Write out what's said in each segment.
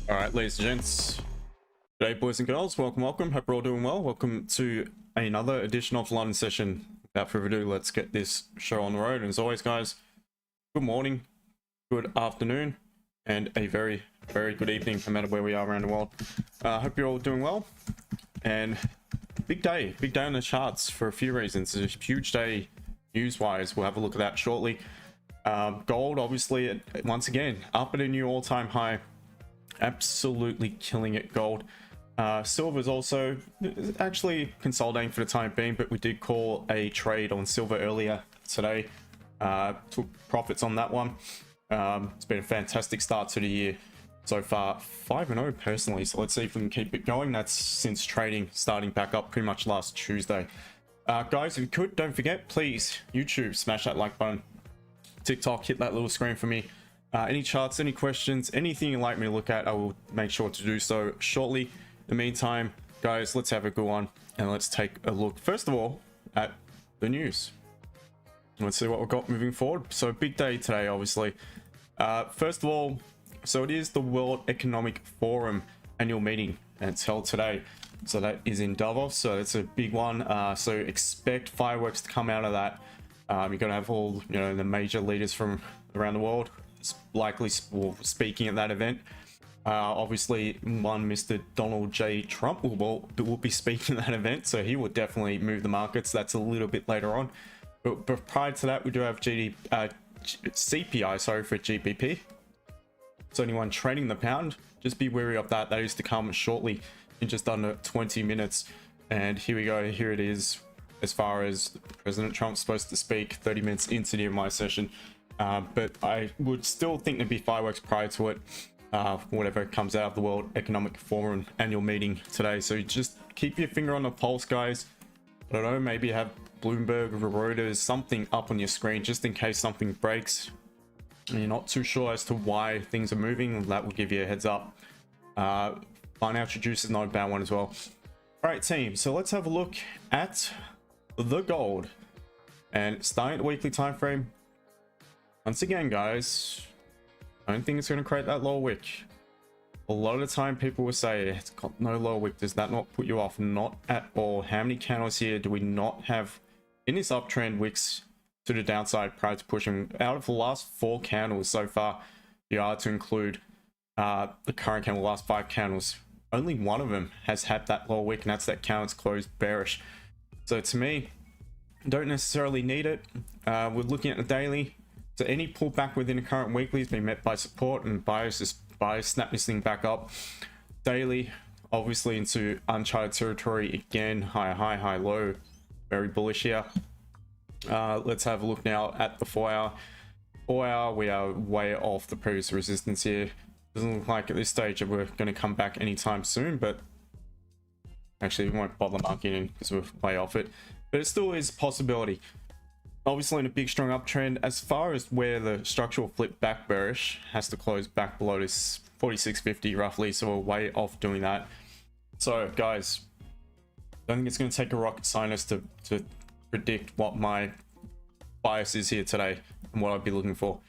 All right, ladies and gents, g'day boys and girls, welcome, hope you're all doing well. Welcome to another edition of London Session. Without further ado, let's get this show on the road. And as always, guys, good morning, good afternoon, and a very good evening, no matter where we are around the world. Hope you're all doing well. And big day on the charts for a few reasons. It's a huge day news-wise. We'll have a look at that shortly. Gold, obviously, once again, up at a new all-time high. Absolutely killing it, gold. Silver's also actually consolidating for the time being, but we did call a trade on silver earlier today. Took profits on that one. It's been a fantastic start to the year so far. 5-0 personally, so let's see if we can keep it going. That's since trading starting back up pretty much last Tuesday. Guys, if you could, don't forget, please, YouTube, smash that like button. TikTok, hit that little screen for me. Any charts, any questions, anything you'd like me to look at, I will make sure to do so shortly. In the meantime, guys, let's have a good one and let's take a look, first of all, at the news. Let's see what we've got moving forward. So big day today, obviously. First of all, so it is the World Economic Forum annual meeting, and it's held today. So that is in Davos, so it's a big one. So expect fireworks to come out of that. You're gonna have all, you know, the major leaders from around the world likely speaking at that event. Obviously, one Mr. Donald J. Trump will be speaking at that event, so he will definitely move the markets. That's a little bit later on. But prior to that, we do have CPI, sorry, for GBP. So anyone trading the pound, just be wary of that. That is to come shortly in just under 20 minutes. And here we go. Here it is. As far as President Trump's supposed to speak 30 minutes into the MI session. But I would still think there'd be fireworks prior to it, whatever comes out of the World Economic Forum annual meeting today. So just keep your finger on the pulse, guys. I don't know, maybe have Bloomberg or Reuters, something up on your screen just in case something breaks and you're not too sure as to why things are moving. That will give you a heads up. Financial juice is not a bad one as well. All right, team, so let's have a look at the gold, and starting at the weekly time frame. Once again, guys, I don't think it's going to create that lower wick. A lot of the time people will say it's got no lower wick. Does that not put you off? Not at all. How many candles here do we not have in this uptrend wicks to the downside prior to pushing? Out of the last 4 candles so far, you are to include the current candle, last 5 candles, only one of them has had that lower wick, and that's that candle's closed bearish. So to me, don't necessarily need it. We're looking at the daily. So any pullback within the current weekly has been met by support, and buyers snap this thing back up. Daily, obviously into uncharted territory again. High, low. Very bullish here. Let's have a look now at the 4-hour. 4-hour, we are way off the previous resistance here. Doesn't look like at this stage that we're going to come back anytime soon, but actually we won't bother marking in because we're way off it. But it still is a possibility. Obviously in a big strong uptrend. As far as where the structural flip back bearish has to close back below this 46.50 roughly, so we're way off doing that. So guys, I don't think it's going to take a rocket scientist to predict what my bias is here today and what I'd be looking for.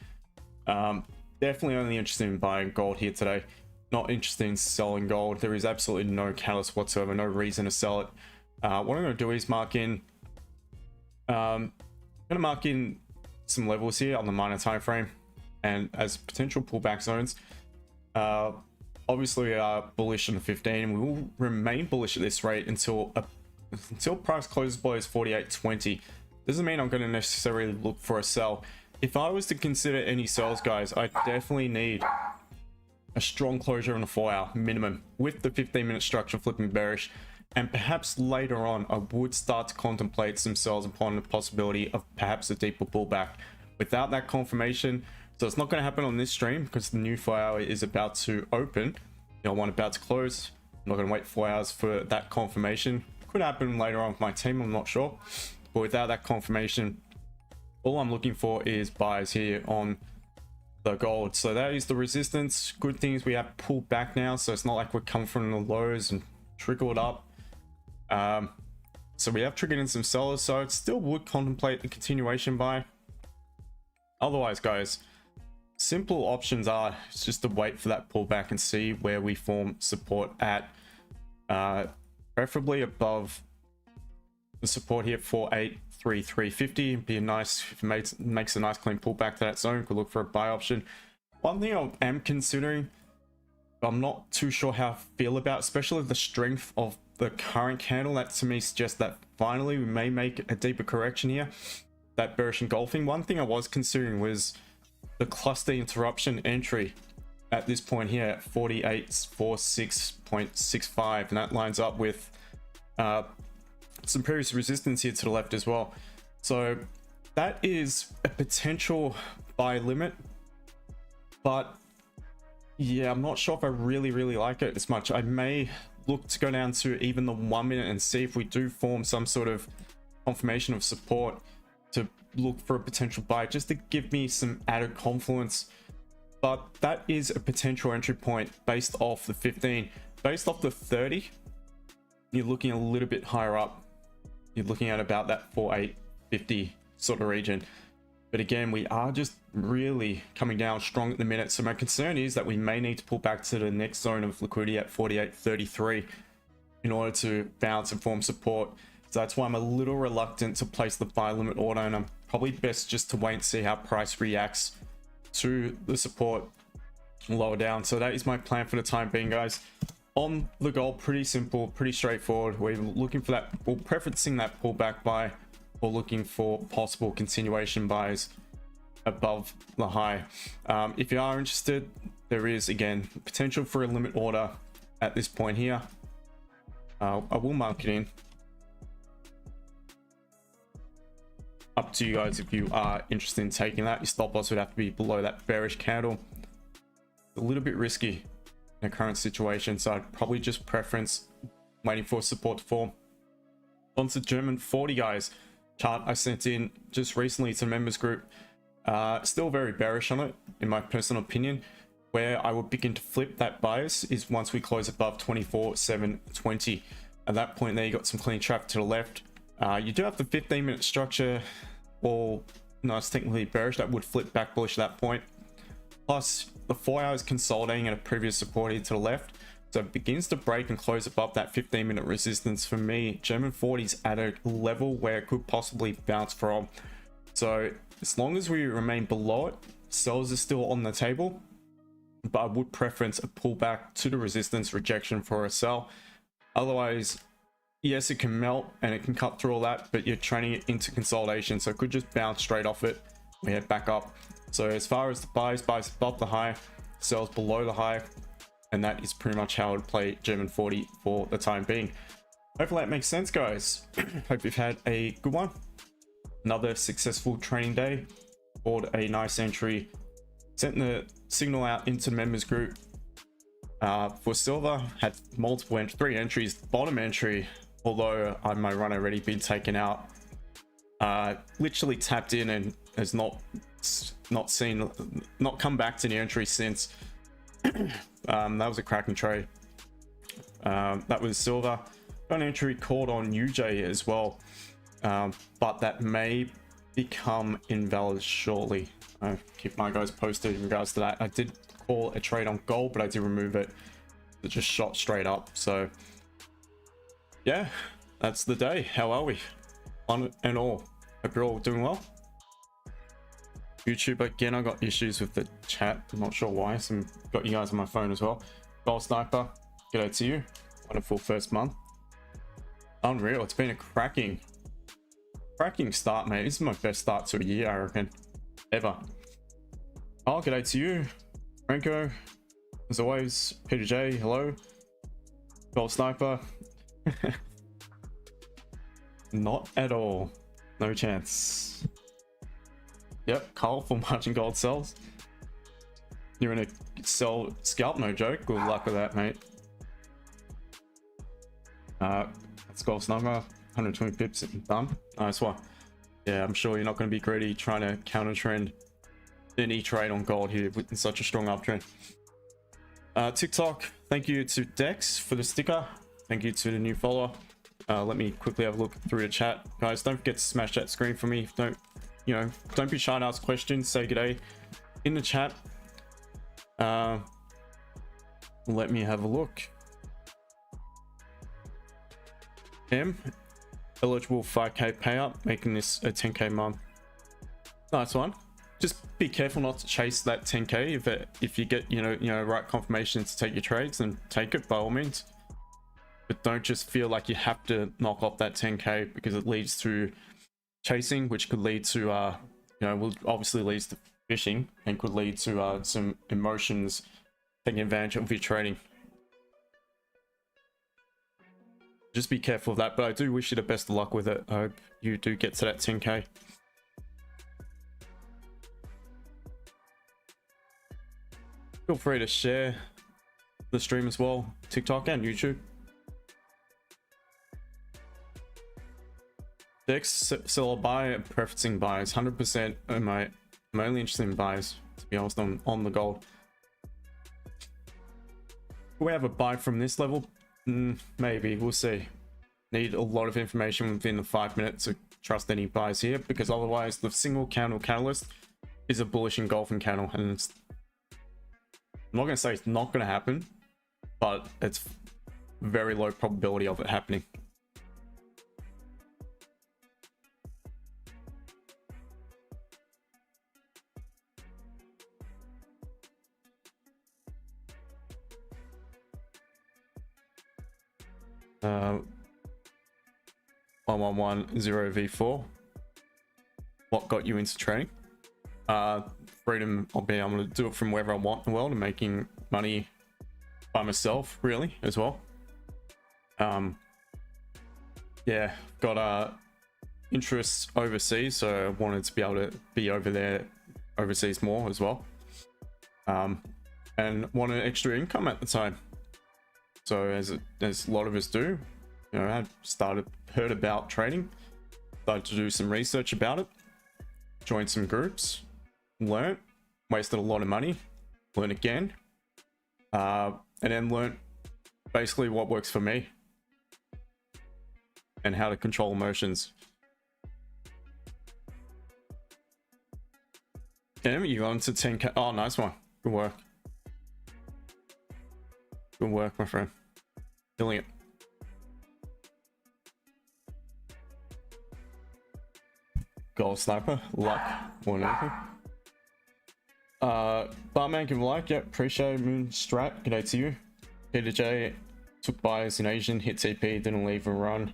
Definitely only interested in buying gold here today, not interested in selling gold. There is absolutely no catalyst whatsoever, no reason to sell it. What I'm going to do is mark in I'm going to mark in some levels here on the minor time frame and as potential pullback zones. Obviously we are bullish on the 15, and we will remain bullish at this rate until price closes below 48.20. Doesn't mean I'm going to necessarily look for a sell. If I was to consider any sells, guys, I definitely need a strong closure on the 4-hour minimum with the 15-minute structure flipping bearish. And perhaps later on, I would start to contemplate some sells upon the possibility of perhaps a deeper pullback. Without that confirmation, so it's not going to happen on this stream because the new 4-hour is about to open. You know, one about to close. I'm not going to wait 4 hours for that confirmation. Could happen later on with my team, I'm not sure. But without that confirmation, all I'm looking for is buys here on the gold. So that is the resistance. Good things we have pulled back now, so it's not like we're coming from the lows and trickled up. So we have triggered in some sellers, so it still would contemplate the continuation buy. Otherwise, guys, simple options are just to wait for that pullback and see where we form support at, preferably above the support here, 483,350. Be a nice, if it makes a nice clean pullback to that zone, could look for a buy option. One thing I am considering, but I'm not too sure how I feel about, especially the strength of the current candle, that to me suggests that finally we may make a deeper correction here, that bearish engulfing. One thing I was considering was the cluster interruption entry at this point here at 4846.65, and that lines up with some previous resistance here to the left as well. So that is a potential buy limit, but yeah, I'm not sure if I really like it as much. I may look to go down to even the 1 minute and see if we do form some sort of confirmation of support to look for a potential buy, just to give me some added confluence. But that is a potential entry point based off the 15. Based off the 30, you're looking a little bit higher up. You're looking at about that 4850 sort of region. But again, we are just really coming down strong at the minute. So my concern is that we may need to pull back to the next zone of liquidity at 4833 in order to bounce and form support. So that's why I'm a little reluctant to place the buy limit order, and I'm probably best just to wait and see how price reacts to the support lower down. So that is my plan for the time being, guys. On the gold, pretty simple, pretty straightforward. We're looking for that, or preferencing that pullback buy, or looking for possible continuation buys above the high. If you are interested, there is again potential for a limit order at this point here. I will mark it in. Up to you guys if you are interested in taking that. Your stop loss would have to be below that bearish candle. A little bit risky in the current situation, so I'd probably just preference waiting for support to form. On to German 40, guys. Chart I sent in just recently to the members group. Still very bearish on it, in my personal opinion. Where I would begin to flip that bias is once we close above 24,720. At that point there, you got some clean traffic to the left. You do have the 15-minute structure, or no, it's technically bearish, that would flip back bullish at that point. Plus the 4 hours consolidating at a previous support here to the left, so it begins to break and close above that 15-minute resistance. For me, German 40's at a level where it could possibly bounce from. So as long as we remain below it, sells are still on the table, but I would preference a pullback to the resistance rejection for a sell. Otherwise, yes, it can melt and it can cut through all that, but you're training it into consolidation, so it could just bounce straight off it. We head back up. So as far as the buys above the high, sells below the high, and that is pretty much how I would play German 40 for the time being. Hopefully that makes sense, guys. Hope you've had a good one. Another successful training day. Bought a nice entry. Sent the signal out into the members group. For silver, had multiple 3 entries. Bottom entry, although my run already been taken out, literally tapped in and has not come back to the entry since. That was a cracking trade. That was silver. Got an entry called on UJ as well, but that may become invalid shortly. Keep my guys posted in regards to that. I did call a trade on gold, but I did remove it. It just shot straight up. So yeah, that's the day. How are we? On and all. Hope you're all doing well. YouTube, again, I got issues with the chat. I'm not sure why. So got you guys on my phone as well. Gold Sniper, g'day to you. Wonderful first month. Unreal. It's been a cracking start, mate. This is my best start to a year, I reckon, ever. Oh, g'day to you, Franco. As always, Peter J, hello. Gold Sniper. Not at all. No chance. Yep, Carl for margin gold sells. You're in a sell scalp, no joke. Good luck with that, mate. Let's go Sniper. 120 pips and done. Nice one. Yeah, I'm sure you're not going to be greedy trying to counter trend any trade on gold here with such a strong uptrend. TikTok, thank you to Dex for the sticker. Thank you to the new follower. Let me quickly have a look through the chat, guys. Don't forget to smash that screen for me. Don't be shy to ask questions. Say g'day in the chat. Let me have a look. Eligible 5k payout, making this a 10k month. Nice one. Just be careful not to chase that 10k. If you get right confirmation to take your trades, then take it by all means. But don't just feel like you have to knock off that 10k, because it leads to chasing, which could lead to will obviously leads to fishing, and could lead to some emotions taking advantage of your trading. Just be careful of that, but I do wish you the best of luck with it. I hope you do get to that 10k. Feel free to share the stream as well, TikTok and YouTube. Dex, sell or buy, preferencing buys. 100%. I'm only interested in buys, to be honest, on the gold. Will we have a buy from this level? Maybe, we'll see. Need a lot of information within the 5 minutes to trust any buys here, because otherwise the single candle catalyst is a bullish engulfing candle, and it's, I'm not going to say it's not going to happen, but it's very low probability of it happening. Uh, 1110v4. What got you into trading? Freedom of being able to do it from wherever I want in the world, and making money by myself, really, as well. Yeah, got interests overseas, so I wanted to be able to be over there overseas more as well, and wanted extra income at the time. So as a lot of us do, I heard about trading, started to do some research about it, joined some groups, learned, wasted a lot of money, learned again, and then learned basically what works for me and how to control emotions. Damn, you got into 10k. Oh, nice one. Good work. Good work, my friend. Killing it. Gold sniper, luck, more than anything. Barman, give a like. Yep, appreciate it. Moon Strat, g'day to you. Peter J took buys in Asian, hit TP, didn't leave a run.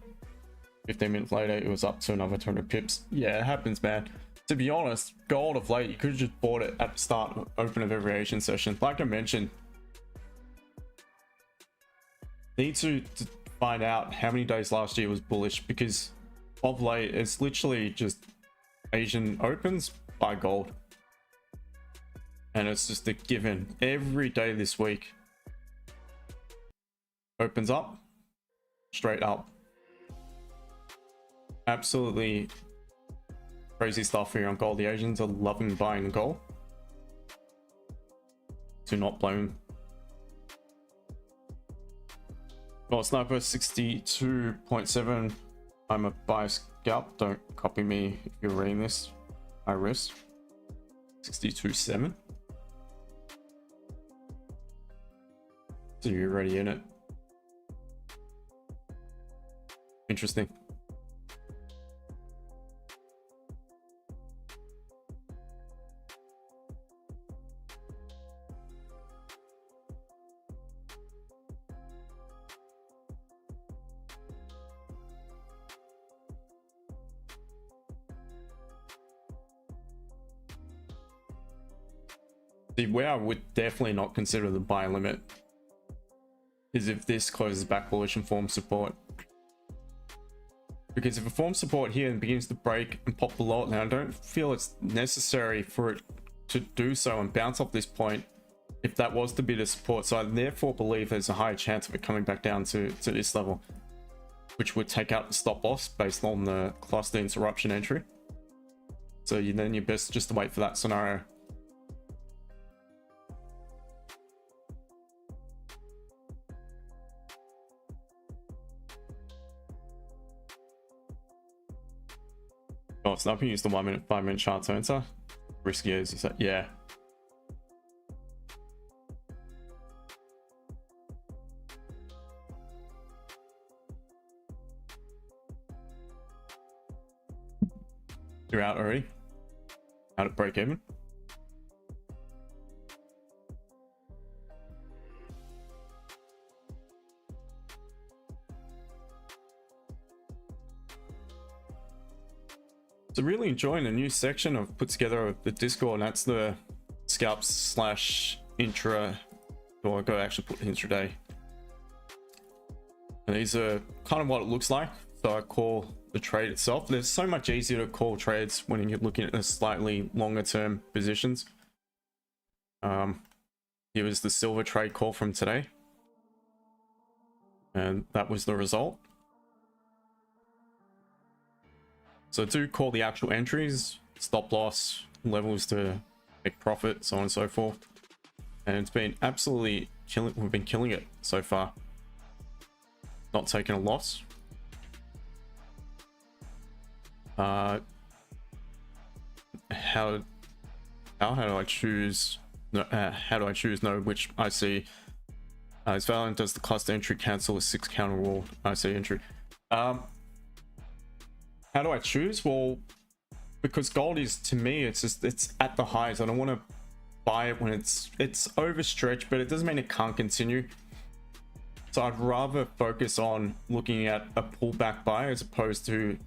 15 minutes later, it was up to another 200 pips. Yeah, it happens, man. To be honest, gold of late, you could have just bought it at the start, open of every Asian session. Like I mentioned, need to find out how many days last year was bullish, because of late it's literally just Asian opens buy gold, and it's just a given every day this week. Opens up, straight up. Absolutely crazy stuff here on gold. The Asians are loving buying gold. Do not blame them. Gold sniper 62.7. I'm a buy scalp. Don't copy me if you're reading this. I risk 62.7. So you're already in it. Interesting. See, where I would definitely not consider the buy limit is if this closes back bullish and forms support. Because if it forms support here and begins to break and pop below it, now I don't feel it's necessary for it to do so and bounce off this point if that was to be the support. So I therefore believe there's a higher chance of it coming back down to this level, which would take out the stop loss based on the cluster interruption entry. So then you're best just to wait for that scenario. Oh, sniping used the 5 minute chart to enter. Risky as you said, yeah. You're out already? Out at break even? So really enjoying a new section I've put together of the Discord, and that's the scalps / intra, or I gotta actually put intraday. And these are kind of what it looks like. So I call the trade itself. There's so much easier to call trades when you're looking at the slightly longer term positions. Here was the silver trade call from today, and that was the result. So do call the actual entries, stop loss, levels to make profit, so on and so forth. And it's been absolutely killing. We've been killing it so far. Not taking a loss. How do I choose? No, how do I choose? No, which I see. Is valid. Does the cluster entry cancel a 6 counter rule? I see entry. How do I choose? Well, because gold is, to me, it's at the highs. I don't want to buy it when it's overstretched, but it doesn't mean it can't continue. So I'd rather focus on looking at a pullback buy as opposed to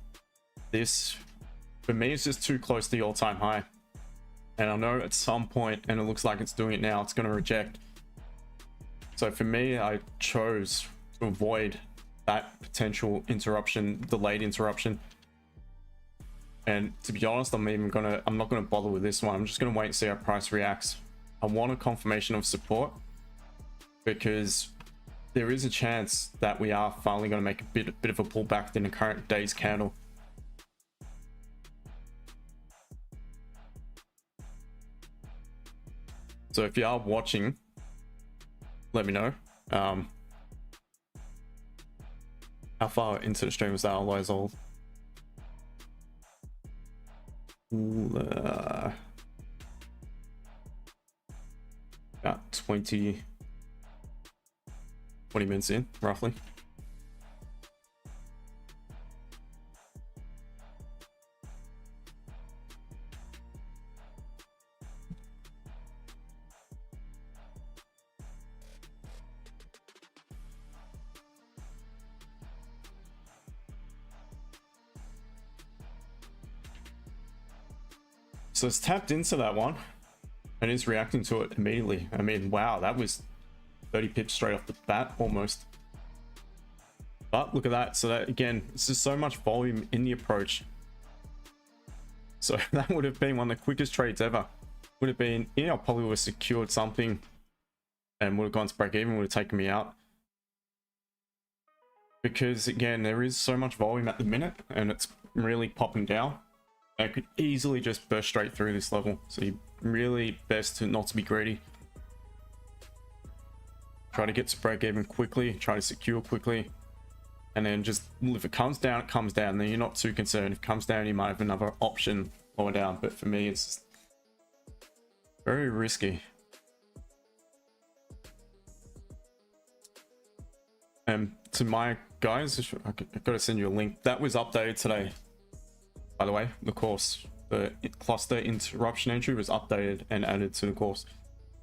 this. For me, it's just too close to the all-time high, and I know at some point, and it looks like it's doing it now, it's going to reject. So for me, I chose to avoid that potential interruption, delayed interruption. And to be honest, I'm not gonna bother with this one. I'm just gonna wait and see how price reacts. I want a confirmation of support, because there is a chance that we are finally going to make a bit of a pullback in the current day's candle. So if you are watching, let me know. How far into the stream was that? Otherwise I'll about 20 minutes in, roughly. So it's tapped into that one and is reacting to it immediately. I mean, wow, that was 30 pips straight off the bat almost. But look at that. So that, again, this is so much volume in the approach. So that would have been one of the quickest trades ever. Would have been, you know, probably would have secured something and would have gone to break even, would have taken me out. Because again, there is so much volume at the minute and it's really popping down. I could easily just burst straight through this level. So you really best to not to be greedy. Try to get to break even quickly, try to secure quickly. And then just, if it comes down, it comes down. Then you're not too concerned. If it comes down, you might have another option lower down. But for me, it's very risky. And to my guys, I've got to send you a link. That was updated today. By the way, the course, the cluster interruption entry was updated and added to the course.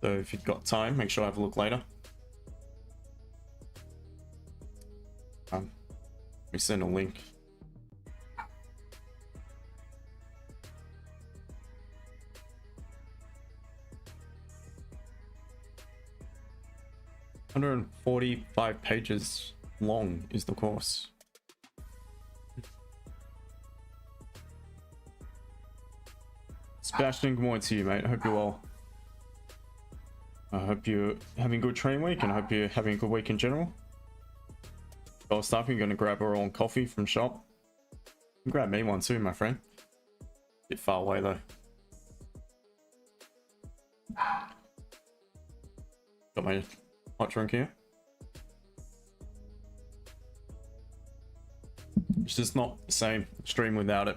So if you've got time, make sure I have a look later. Let me send a link. $145 pages long is the course. Sebastian, good morning to you, mate. I hope you're well. I hope you're having a good training week, and I hope you're having a good week in general. Well, stuff, you're going to grab our own coffee from shop. You can grab me one too, my friend. Bit far away though. Got my hot drink here. It's just not the same stream without it.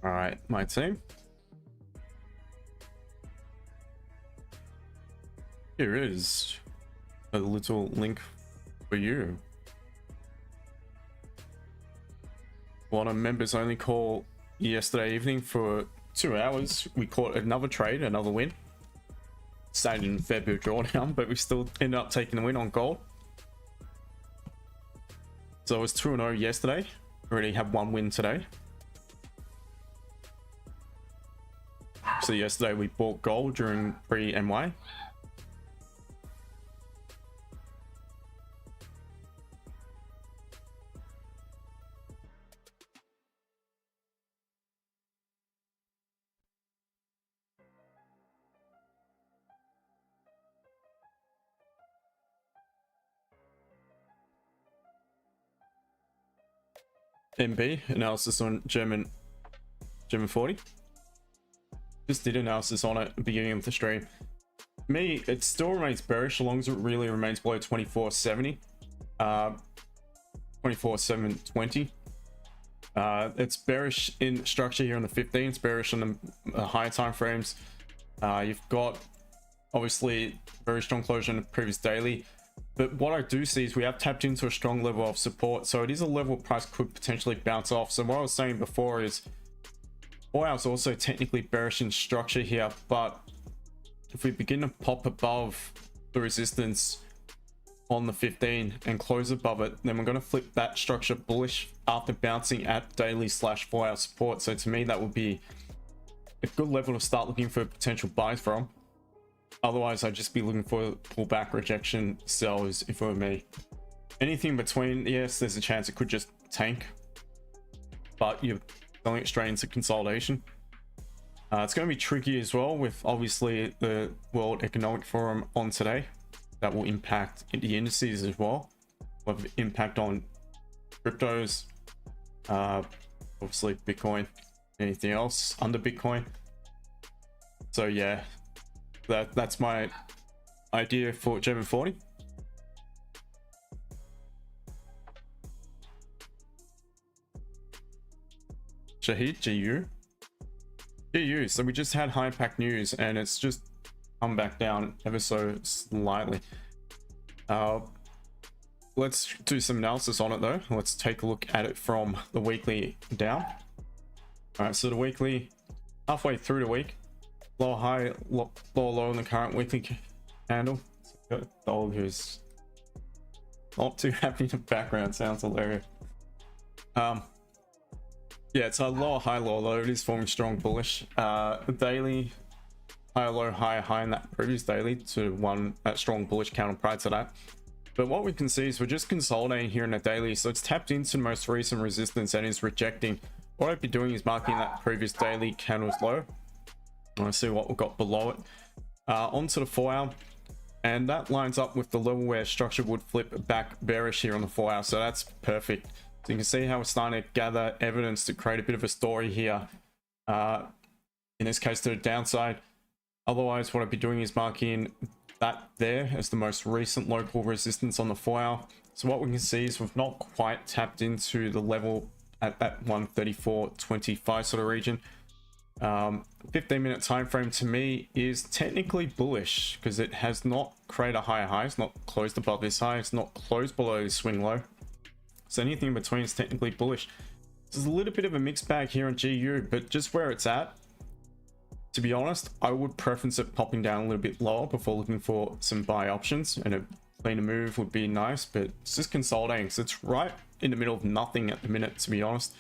All right, my team. Here is a little link for you. on a members only call yesterday evening for 2 hours. We caught another trade, another win. Stayed in fair bit of drawdown, but we still ended up taking the win on gold. So it was 2-0 yesterday. Already have 1 win today. So yesterday we bought gold during pre-MY. MB analysis on German 40. Just did analysis on it at the beginning of the stream. Me, it still remains bearish as long as it really remains below 2470, 24,720. It's bearish in structure here on the 15. It's bearish on the higher time frames. You've got obviously very strong closure in the previous daily. But what I do see is we have tapped into a strong level of support. So it is a level price could potentially bounce off. So what I was saying before is 4 hours also technically bearish in structure here. But if we begin to pop above the resistance on the 15 and close above it, then we're going to flip that structure bullish after bouncing at daily / 4 hour support. So to me, that would be a good level to start looking for potential buys from. Otherwise, I'd just be looking for pullback, rejection, sells if it were me. Anything between, yes, there's a chance it could just tank, but you're selling it straight into consolidation. It's going to be tricky as well with obviously the World Economic Forum on today. That will impact the indices as well. Will have impact on cryptos, obviously Bitcoin, anything else under Bitcoin. So yeah. That's my idea for German 40. Shahid, GU. So we just had high impact news and it's just come back down ever so slightly. Let's do some analysis on it though. Let's take a look at it from the weekly down. All right, so the weekly, halfway through the week, lower high, lower low in the current weekly candle. Got a dog who's not too happy in the background, sounds hilarious. Yeah, it's a lower high, lower low. It is forming strong bullish. The daily higher low, higher high in that previous daily to one that strong bullish candle prior to that. But what we can see is we're just consolidating here in the daily. So it's tapped into the most recent resistance and is rejecting. What I'd be doing is marking that previous daily candle's low. I see what we've got below it. Onto the 4 hour, and that lines up with the level where structure would flip back bearish here on the 4 hour. So that's perfect. So you can see how we're starting to gather evidence to create a bit of a story here. In this case, to the downside. Otherwise, what I'd be doing is marking that there as the most recent local resistance on the 4 hour. So what we can see is we've not quite tapped into the level at that 134.25 sort of region. 15-minute time frame to me is technically bullish because it has not created a higher high. It's not closed above this high. It's not closed below this swing low. So anything in between is technically bullish. There's a little bit of a mixed bag here on GU, but just where it's at, to be honest, I would preference it popping down a little bit lower before looking for some buy options, and a cleaner move would be nice, but it's just consolidating. So it's right in the middle of nothing at the minute, to be honest.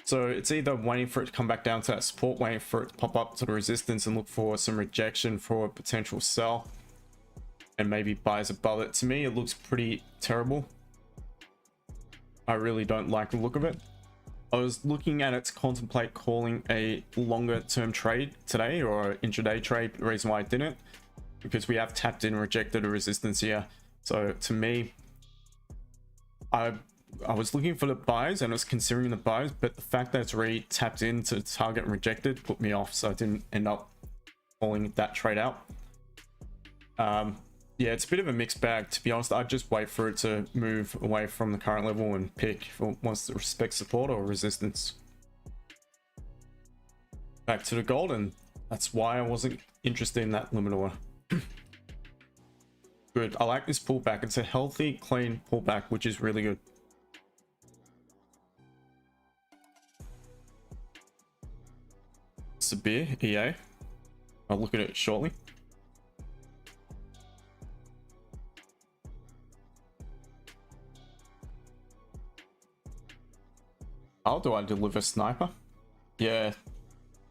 So it's either waiting for it to come back down to that support, waiting for it to pop up to the resistance and look for some rejection for a potential sell, and maybe buys above it. To me, it looks pretty terrible. I really don't like the look of it. I was looking at it to contemplate calling a longer term trade today, or an intraday trade. The reason why I didn't, because we have tapped in and rejected a resistance here. So to me, I was looking for the buys and I was considering the buys, but the fact that it's already tapped into target and rejected put me off. So I didn't end up calling that trade out. Yeah, it's a bit of a mixed bag, to be honest. I'd just wait for it to move away from the current level and pick if it wants to respect support or resistance. Back to the gold, and that's why I wasn't interested in that limit order. Good. I like this pullback. It's a healthy, clean pullback, which is really good. a beer, EA. I'll look at it shortly. How do I deliver sniper? Yeah,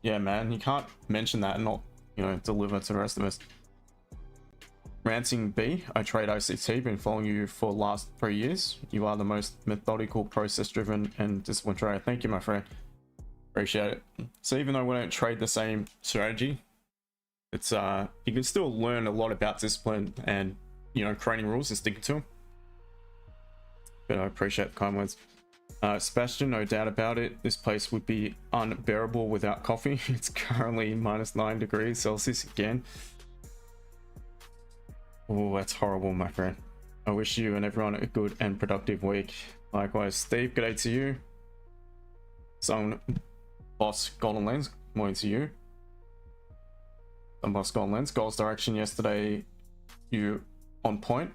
man, you can't mention that and not, you know, deliver to the rest of us. Ranting B, I trade A.C.T, been following you for the last 3 years. You are the most methodical, process-driven, and disciplined trader. Thank you, my friend. Appreciate it. So even though we don't trade the same strategy, it's you can still learn a lot about discipline and, you know, creating rules and sticking to them. But I appreciate the kind words. Sebastian, no doubt about it, this place would be unbearable without coffee. It's currently -9 degrees Celsius again. Oh, that's horrible, my friend. I wish you and everyone a good and productive week. Likewise, Steve, good day to you. Some boss Golden Lens, morning to you. Some boss Golden Lens, goals direction yesterday, you on point.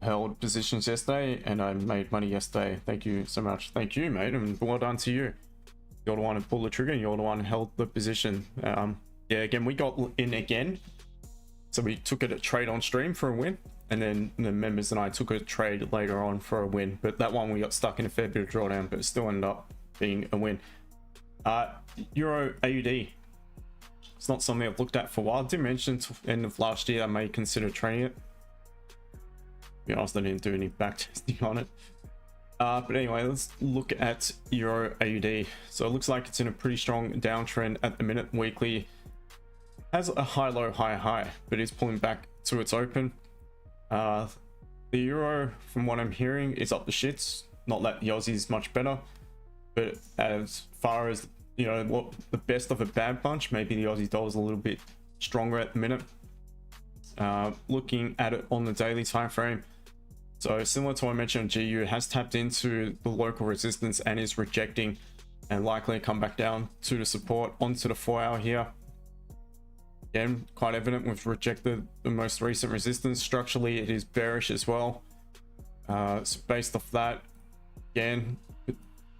Held positions yesterday and I made money yesterday. Thank you so much. Thank you, mate, and well done to you. You're the one who pulled the trigger and you're the one who held the position. Yeah, again, we got in again, so we took it a trade on stream for a win, and then the members and I took a trade later on for a win, but that one we got stuck in a fair bit of drawdown, but it still ended up being a win. Euro AUD, it's not something I've looked at for a while. I did mention to end of last year I may consider trading it. To be honest, I didn't do any back testing on it. But anyway, let's look at Euro AUD. So it looks like it's in a pretty strong downtrend at the minute. Weekly has a high low high high, but it's pulling back to its open. The euro, from what I'm hearing, is up the shits. Not that the Aussie is much better, but as far as, you know, what the best of a bad bunch, maybe the Aussie dollar is a little bit stronger at the minute. Looking at it on the daily time frame, so similar to what I mentioned, GU has tapped into the local resistance and is rejecting, and likely come back down to the support onto the 4 hour here. Again, quite evident we've rejected the most recent resistance. Structurally, it is bearish as well. So based off that, again, it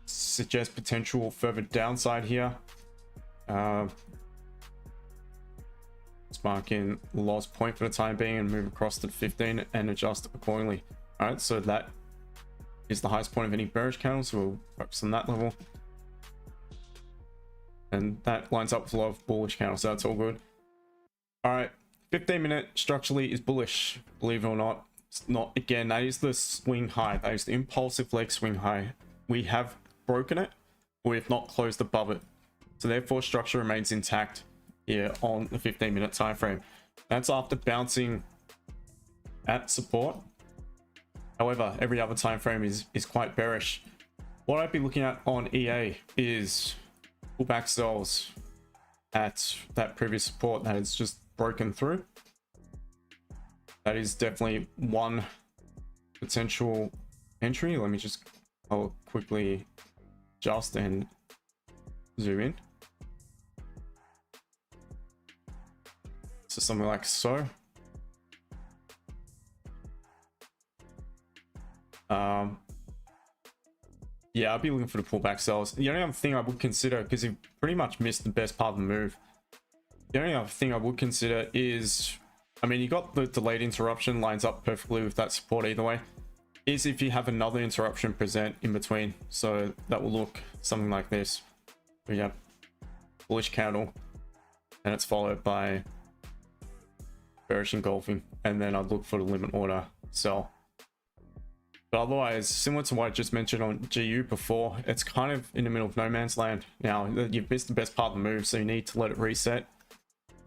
suggests potential further downside here. Let's mark in loss point for the time being and move across to 15 and adjust accordingly. All right, so that is the highest point of any bearish candle, so we'll focus on that level, and that lines up with a lot of bullish candles, so that's all good. All right, 15-minute structurally is bullish, believe it or not. It's not, again, that is the swing high, that is the impulsive leg swing high. We have broken it, we have not closed above it, so therefore structure remains intact here on the 15-minute time frame. That's after bouncing at support. However, every other time frame is quite bearish. What I'd be looking at on EA is pullback sells at that previous support that has just broken through. That is definitely one potential entry. Let me just, I'll quickly adjust and zoom in. So something like so. Yeah, I'll be looking for the pullback sells. The only other thing I would consider, because you've pretty much missed the best part of the move, the only other thing I would consider is, I mean, you got the delayed interruption lines up perfectly with that support either way, is if you have another interruption present in between. So that will look something like this. We have bullish candle and it's followed by bearish engulfing, and then I'd look for the limit order sell. But otherwise, similar to what I just mentioned on GU before, it's kind of in the middle of no man's land. Now, you've missed the best part of the move, so you need to let it reset.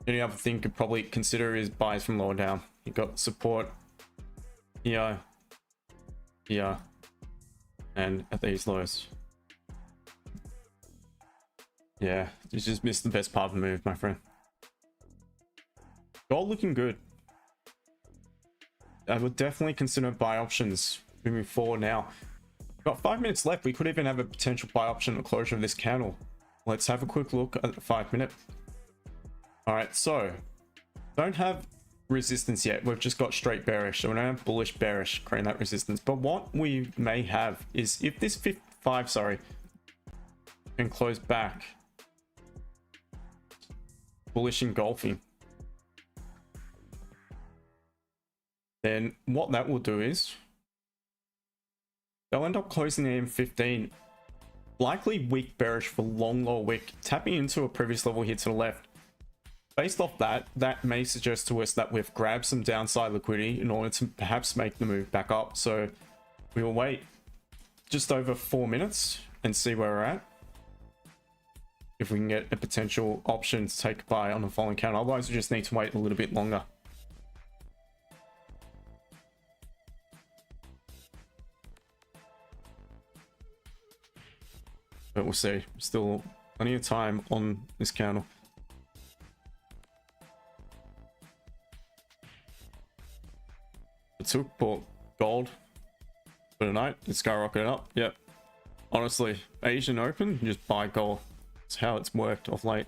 Any other thing you could probably consider is buys from lower down. You've got support here, here, and at these lows. Yeah, you just missed the best part of the move, my friend. Gold looking good. I would definitely consider buy options moving forward now. Got 5 minutes left. We could even have a potential buy option at the closure of this candle. Let's have a quick look at the 5 minute. All right, so don't have resistance yet. We've just got straight bearish, so we don't have bullish bearish creating that resistance. But what we may have is if this 5 can close back bullish engulfing, then what that will do is they'll end up closing the M15, likely weak bearish for long lower wick, tapping into a previous level here to the left. Based off that, that may suggest to us that we've grabbed some downside liquidity in order to perhaps make the move back up. So we will wait just over 4 minutes and see where we're at, if we can get a potential option to take a buy on the following count. Otherwise we just need to wait a little bit longer. But we'll see. Still plenty of time on this candle. It took bought gold for tonight. It's skyrocketed up. Yep. Honestly, Asian Open, just buy gold. It's how it's worked of late.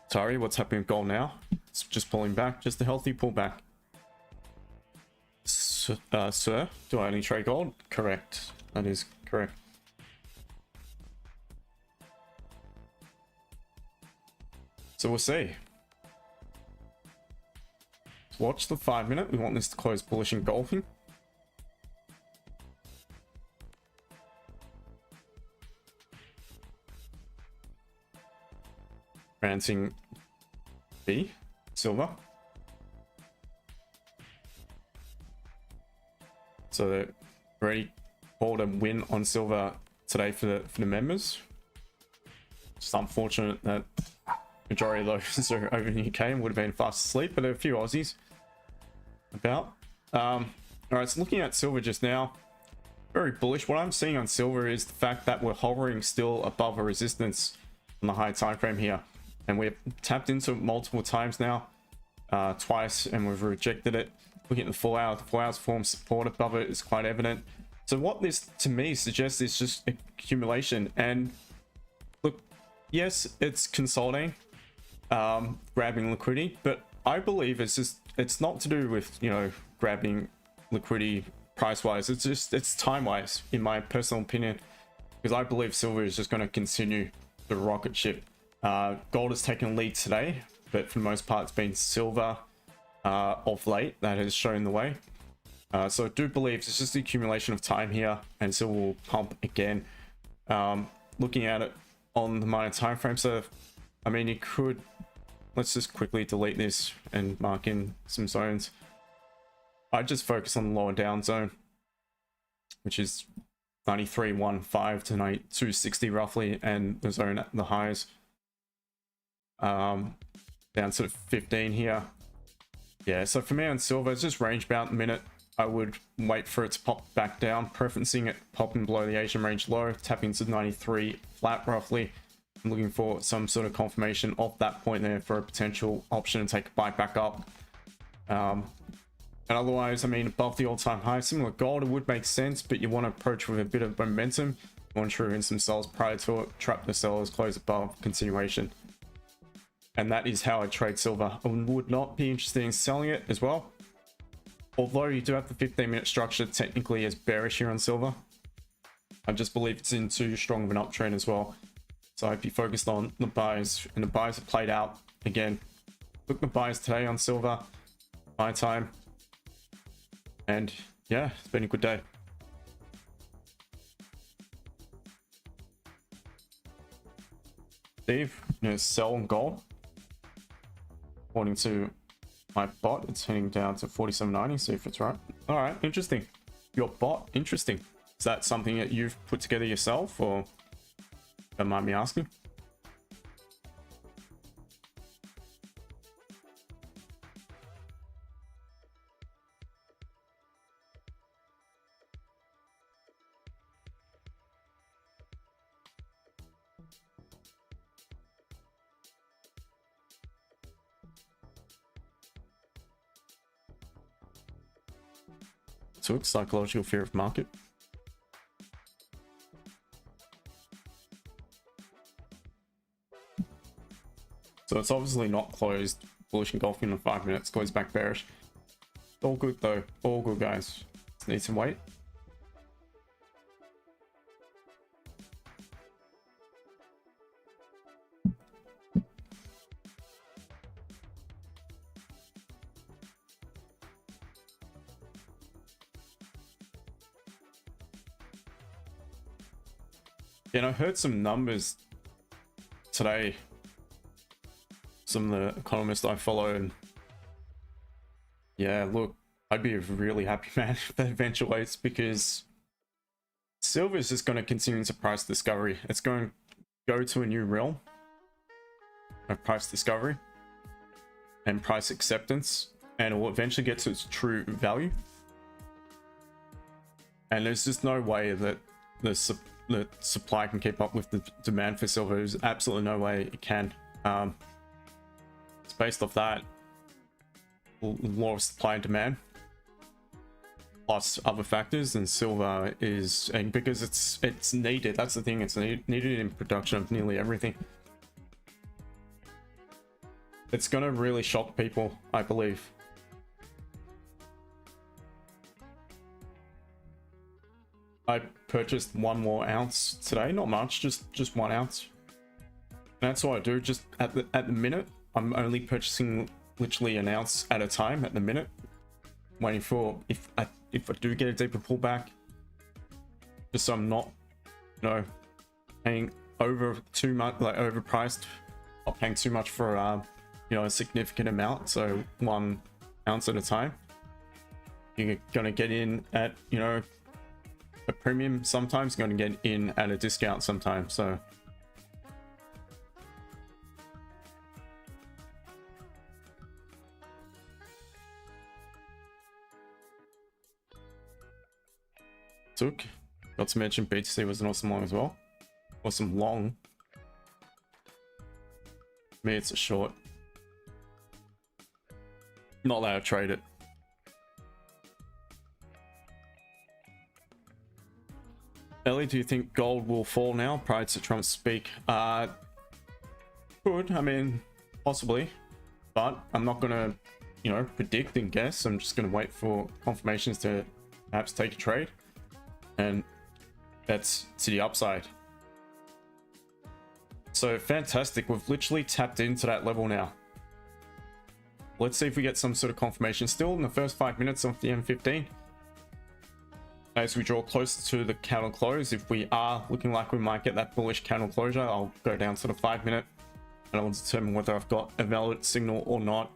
Sorry, what's happening with gold now? It's just pulling back. Just a healthy pullback. Sir, do I only trade gold? Correct. That is correct. So we'll see. Watch the 5 minute. We want this to close bullish engulfing. Advancing B, silver. So they already called a win on silver today for the members. It's unfortunate that majority of those are over in the UK and would have been fast asleep, but there are a few Aussies about. All right, so looking at silver just now, very bullish. What I'm seeing on silver is the fact that we're hovering still above a resistance on the high time frame here, and we've tapped into it multiple times now, twice, and we've rejected it. Looking at the 4 hour, the 4 hours form support above it is quite evident. So what this to me suggests is just accumulation. And look, yes, it's consolidating, grabbing liquidity, but I believe it's not to do with, you know, grabbing liquidity price wise. It's time wise, in my personal opinion, because I believe silver is just going to continue the rocket ship. Gold has taken a lead today, but for the most part it's been silver of late that has shown the way. So I do believe it's just the accumulation of time here, and silver will pump again. Looking at it on the minor time frame, so I mean, you could, let's just quickly delete this and mark in some zones. I just focus on the lower down zone, which is 93.15 to 92.60 roughly, and the zone at the highs down to 15 here. Yeah, so for me on silver, it's just range bound minute. I would wait for it to pop back down, preferencing it popping below the Asian range low, tapping to 93 flat roughly. I'm looking for some sort of confirmation of that point there for a potential option to take a buy back up. And otherwise, I mean, above the all-time high, similar gold, it would make sense, but you want to approach with a bit of momentum. You want to trigger in some sells prior to it, trap the sellers, close above, continuation. And that is how I trade silver. I would not be interested in selling it as well. Although you do have the 15-minute structure technically as bearish here on silver. I just believe it's in too strong of an uptrend as well. So I'd be focused on the buys, and the buys have played out again. Look at the buys today on silver, buy time. And yeah, it's been a good day. Steve, you know, sell on gold. According to my bot, it's heading down to 47.90. See if it's right. All right, interesting. Your bot, interesting. Is that something that you've put together yourself, or don't mind me asking? So it's psychological fear of market. So it's obviously not closed bullish engulfing in 5 minutes, goes back bearish. All good though, all good guys. Just need some weight. And I heard some numbers today, some of the economists I follow, and yeah, look, I'd be a really happy man if that eventuates, because silver is just going to continue to price discovery. It's going to go to a new realm of price discovery and price acceptance, and it will eventually get to its true value. And there's just no way that the supply can keep up with the demand for silver. There's absolutely no way it can. It's based off that law of supply and demand plus other factors, and silver is, and because it's needed, that's the thing, it's needed in production of nearly everything. It's gonna really shock people, I believe. I purchased 1 more ounce today, not much, just 1 ounce. And that's what I do. Just at the minute, I'm only purchasing literally 1 ounce at a time at the minute, waiting for if I do get a deeper pullback, just so I'm not, you know, paying over too much, like overpriced, not paying too much for you know, a significant amount. So 1 ounce at a time. You're gonna get in at, you know, a premium sometimes, going to get in at a discount sometimes. So got to mention BTC was an awesome long as well. Awesome long. Me, it's a short. Not allowed to trade it. Ellie, do you think gold will fall now prior to Trump's speak? Could, I mean, possibly, but I'm not gonna, you know, predict and guess. I'm just gonna wait for confirmations to perhaps take a trade, and that's to the upside. So fantastic, we've literally tapped into that level now. Let's see if we get some sort of confirmation. Still in the first 5 minutes of the M15. As we draw closer to the candle close, if we are looking like we might get that bullish candle closure, I'll go down to the 5 minute and I'll determine whether I've got a valid signal or not.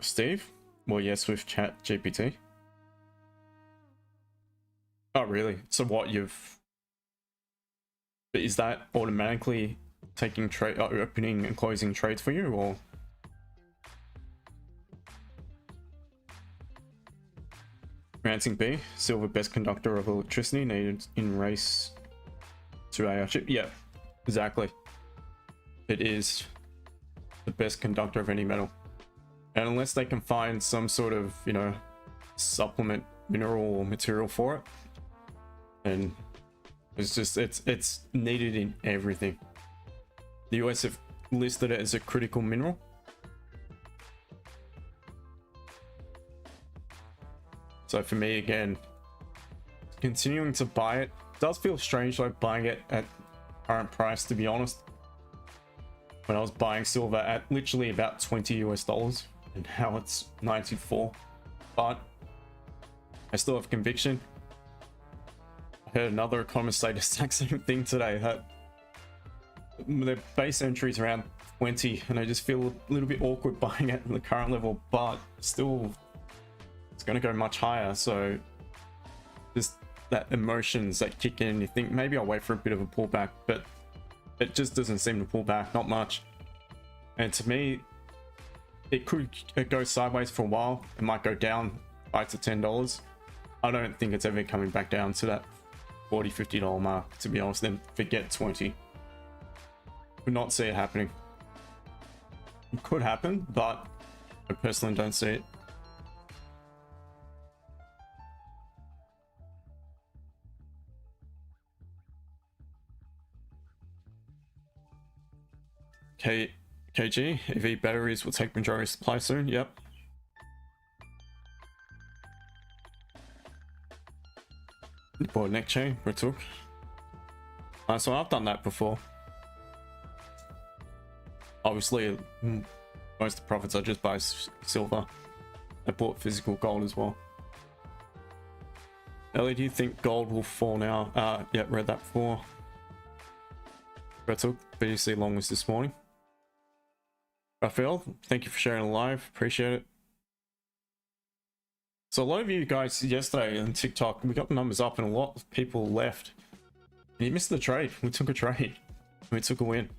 Steve? Well, yes, with Chat GPT. Oh, really? So what, is that automatically taking trade, opening and closing trades for you, or? Ranting B, silver best conductor of electricity needed in race to AI chip. Yeah, exactly. It is the best conductor of any metal. And unless they can find some sort of, you know, supplement mineral or material for it, and it's just, it's needed in everything. The US have listed it as a critical mineral. So for me, again, continuing to buy it does feel strange, like buying it at current price, to be honest. When I was buying silver at literally about $20 US, and now it's 94. But I still have conviction. I heard another economist say the exact same thing today, that the base entry is around 20, and I just feel a little bit awkward buying it at the current level, but still it's going to go much higher. So just that emotions that kick in, you think maybe I'll wait for a bit of a pullback, but it just doesn't seem to pull back, not much. And to me, it could go sideways for a while. It might go down $5 to $10. I don't think it's ever coming back down to that $40, $50 mark, to be honest. Then forget 20. Would not see it happening. It could happen, but I personally don't see it. KG, EV batteries will take majority supply soon. Yep. Bought neck chain, Retook. So I've done that before. Obviously, most of the profits I just buy silver. I bought physical gold as well. Ellie, do you think gold will fall now? Yeah, read that before. Gretel, BTC long was this morning. Raphael, thank you for sharing a live. Appreciate it. So a lot of you guys yesterday on TikTok, we got the numbers up and a lot of people left. And you missed the trade. We took a trade. We took a win.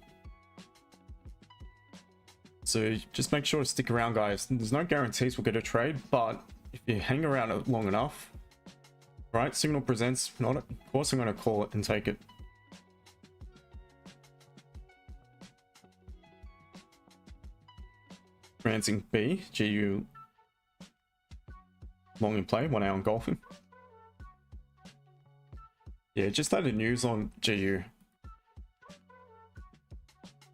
So just make sure to stick around, guys. There's no guarantees we'll get a trade, but if you hang around it long enough, right? Signal presents, not it. Of course I'm going to call it and take it. Ransing B, GU long in play, 1 hour on golfing. Yeah, just added news on GU.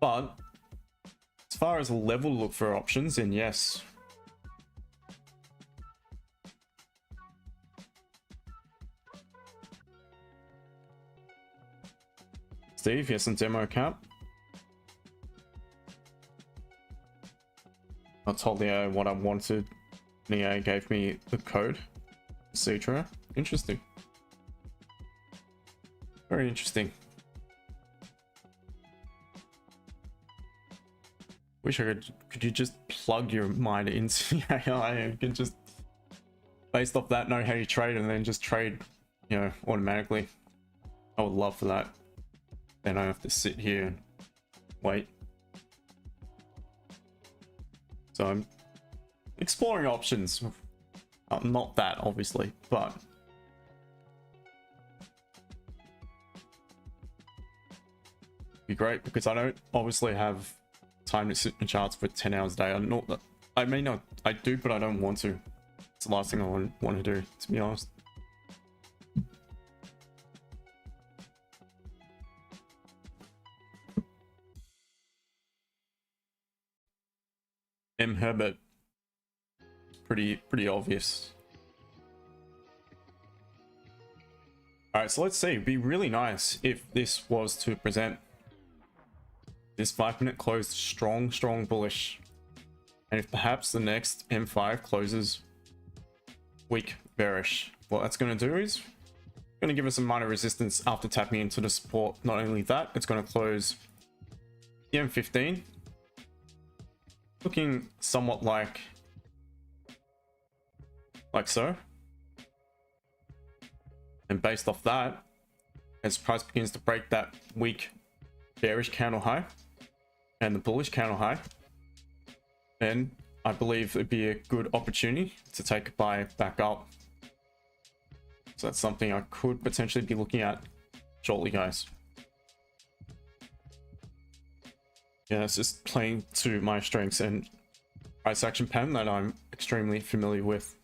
But as far as a level to look for options, then yes. Steve, here's some demo account. I told the AI what I wanted. The AI gave me the code. Citra. Interesting. Very interesting. Wish I could you just plug your mind into the AI and you can just based off that know how you trade and then just trade, you know, automatically. I would love for that. Then I have to sit here and wait. So I'm exploring options. Not that obviously, but be great because I don't obviously have time to sit in charts for 10 hours a day. I'm not that I may not I do, but I don't want to. It's the last thing I want to do, to be honest. M. Herbert. Pretty obvious. Alright, so let's see. It'd be really nice if this was to present this 5-minute closed strong bullish. And if perhaps the next M5 closes weak bearish. What that's going to do is going to give us a minor resistance after tapping into the support. Not only that, it's going to close the M15. Looking somewhat like so. And based off that, as price begins to break that weak bearish candle high and the bullish candle high, then I believe it'd be a good opportunity to take a buy back up. So that's something I could potentially be looking at shortly, guys. Yeah, it's just playing to my strengths and price action pattern that I'm extremely familiar with.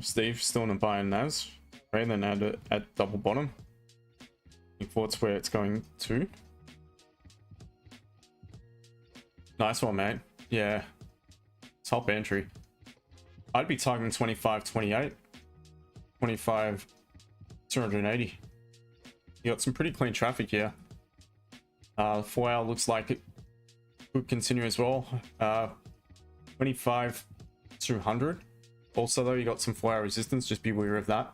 Steve still in a buy in NAS. Okay, then add it at double bottom. Looking forward to where it's going to. Nice one, mate. Yeah. Top entry. I'd be targeting 25, 28. 25, 280. You got some pretty clean traffic here. 4 hour looks like it could continue as well. 25, 200. Also though, you got some 4 hour resistance, just be aware of that.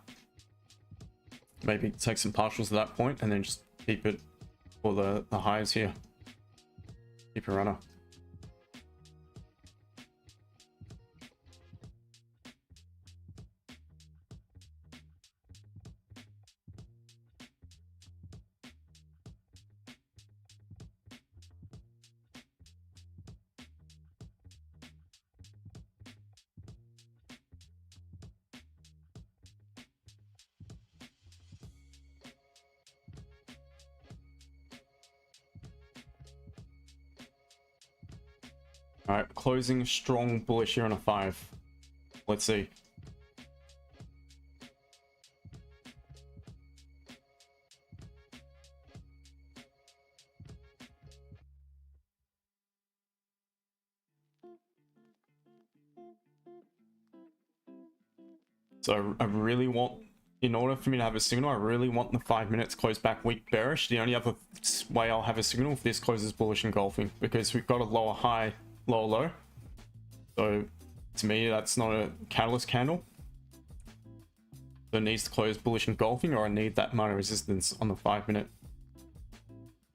Maybe take some partials at that point and then just keep it for the highs here. Keep a runner. All right, closing strong bullish here on a 5. Let's see. So I really want, in order for me to have a signal, I really want the 5 minutes close back weak bearish. The only other way I'll have a signal if this closes bullish engulfing, because we've got a lower high, lower low. So to me, that's not a catalyst candle. So it needs to close bullish engulfing, or I need that amount of resistance on the 5 minute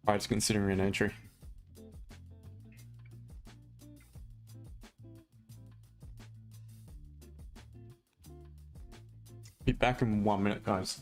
prior to considering an entry. Be back in 1 minute, guys.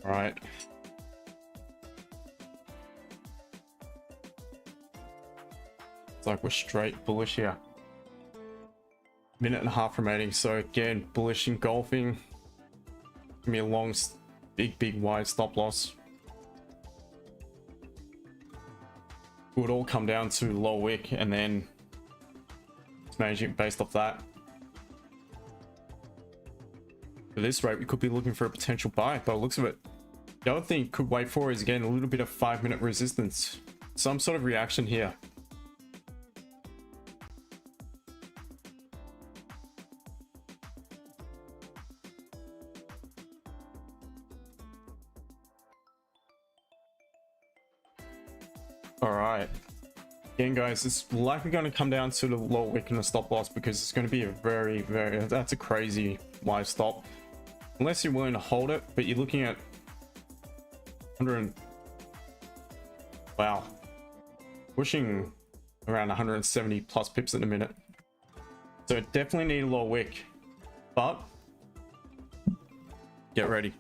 All right. It's like we're straight bullish here. Minute and a half remaining. So again, bullish engulfing. Give me a long, big wide stop loss. It would all come down to low wick and then it's managing based off that. At this rate, we could be looking for a potential buy by the looks of it. The other thing you could wait for is, again, a little bit of 5 minute resistance. Some sort of reaction here. All right. Again, guys, it's likely going to come down to the low wick and the stop loss, because it's going to be a very, that's a crazy wide stop. Unless you're willing to hold it, but you're looking at 100, wow, pushing around 170 plus pips in a minute. So definitely need a low wick, but get ready.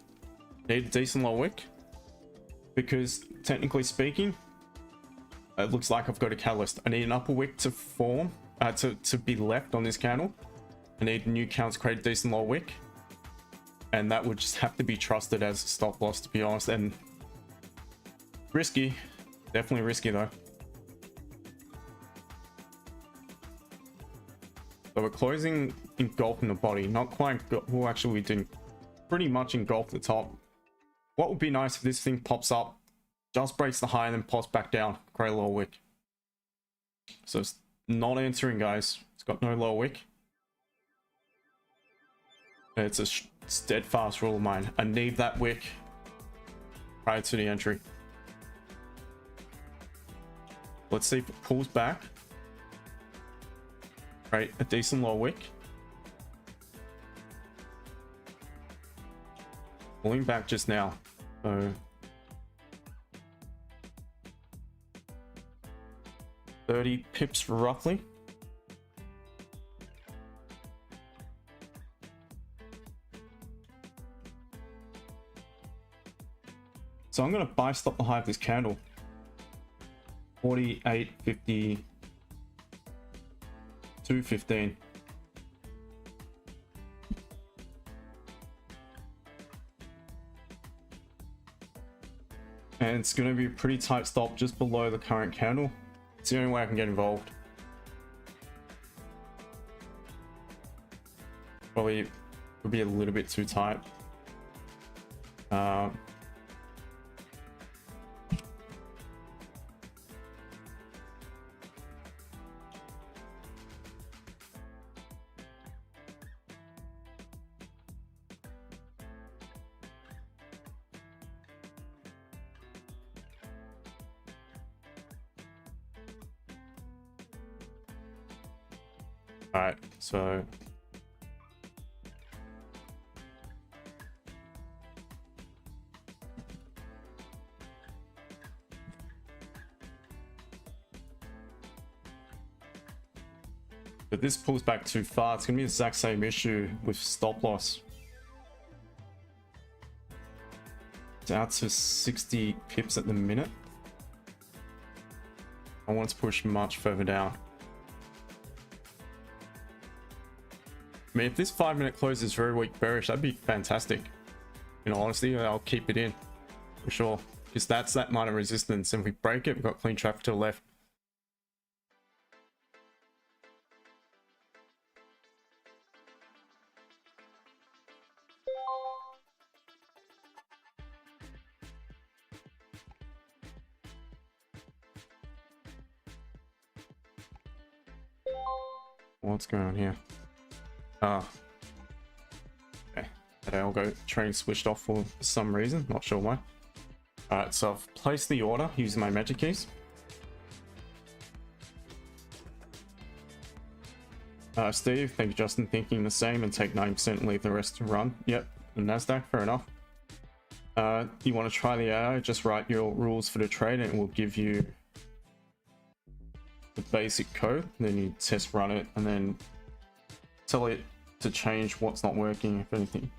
Need a decent low wick, because technically speaking, it looks like I've got a catalyst. I need an upper wick to form, to be left on this candle. I need new counts, create a decent low wick. And that would just have to be trusted as a stop loss, to be honest. And risky, definitely risky though. So we're closing, engulfing the body, not quite, well actually we didn't pretty much engulf the top. What would be nice if this thing pops up, just breaks the high and then pops back down, create a low wick. So it's not answering, guys. It's got no low wick. It's a steadfast rule of mine. I need that wick prior to the entry. Let's see if it pulls back. Right, a decent low wick. Pulling back just now. So 30 pips roughly. So I'm going to buy stop the high of this candle. 48.50, 215. And it's going to be a pretty tight stop just below the current candle. It's the only way I can get involved. Probably would be a little bit too tight. All right, so if this pulls back too far, it's gonna be the exact same issue with stop loss. It's out to 60 pips at the minute. I want it to push much further down. I mean, if this 5-minute close is very weak bearish, that'd be fantastic. You know, honestly, I'll keep it in for sure, because that's that minor resistance, and if we break it, we've got clean traffic to the left. What's going on here? Okay, that algo train switched off for some reason, not sure why. Alright, so I've placed the order using my MagicKeys. Steve, thank you, Justin, thinking the same, and take 90% and leave the rest to run. Yep, the NASDAQ, fair enough. You want to try the AI, just write your rules for the trade and it will give you the basic code. Then you test run it and then tell it to change what's not working, if anything.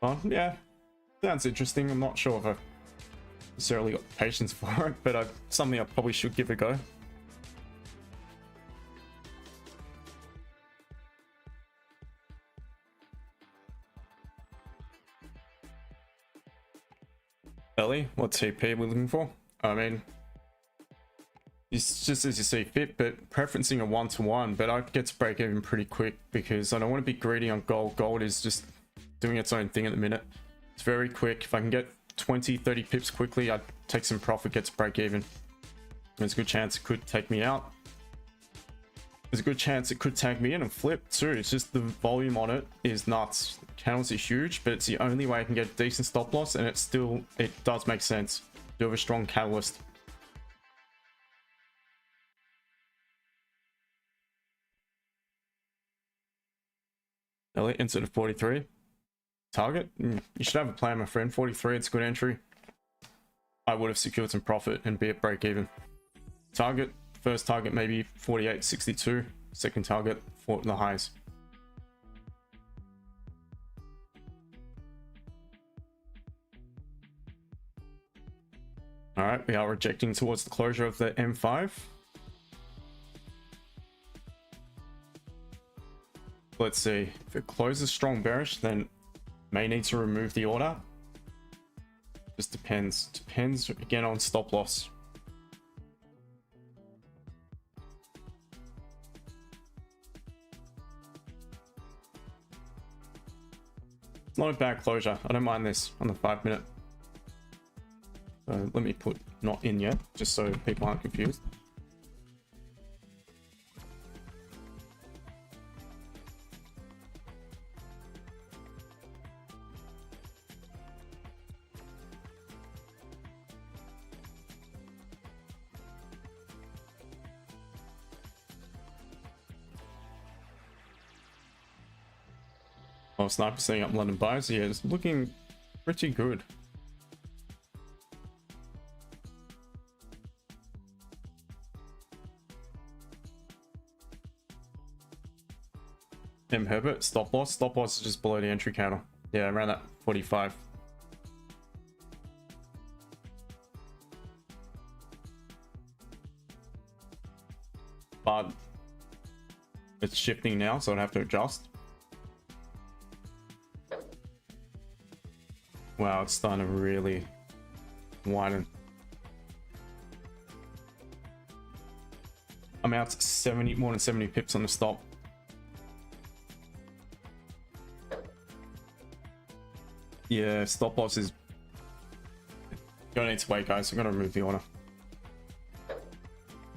Well, yeah, sounds interesting. I'm not sure if I've necessarily got patience for it, but something I probably should give a go. Ellie, what TP are we looking for? I mean, it's just as you see fit, but preferencing a 1-to-1, but I get to break even pretty quick because I don't want to be greedy on gold. Gold is just doing its own thing at the minute. It's very quick. If I can get 20-30 pips quickly, I'd take some profit, get to break even. There's a good chance it could take me out. There's a good chance it could tag me in and flip too. It's just the volume on it is nuts. Candles are huge, but it's the only way I can get a decent stop loss, and it does make sense. Do have a strong catalyst. Elliot, instead of 43. Target? You should have a plan, my friend. 43, it's a good entry. I would have secured some profit and be at break even. Target, first target maybe 48.62. Second target for the highs. All right, we are rejecting towards the closure of the M5. Let's see, if it closes strong bearish, then may need to remove the order. Just depends again on stop loss. It's not a bad closure. I don't mind this on the 5-minute. So let me put not in yet, just so people aren't confused. Oh, sniper setting up London buys. Yeah, it's looking pretty good. M Herbert, stop loss. Stop loss is just below the entry counter. Yeah, around that 45. But it's shifting now, so I'd have to adjust. Wow, it's starting to really widen. I'm out to 70, more than 70 pips on the stop. Yeah, stop loss is gonna need to wait, guys. I'm gonna remove the order.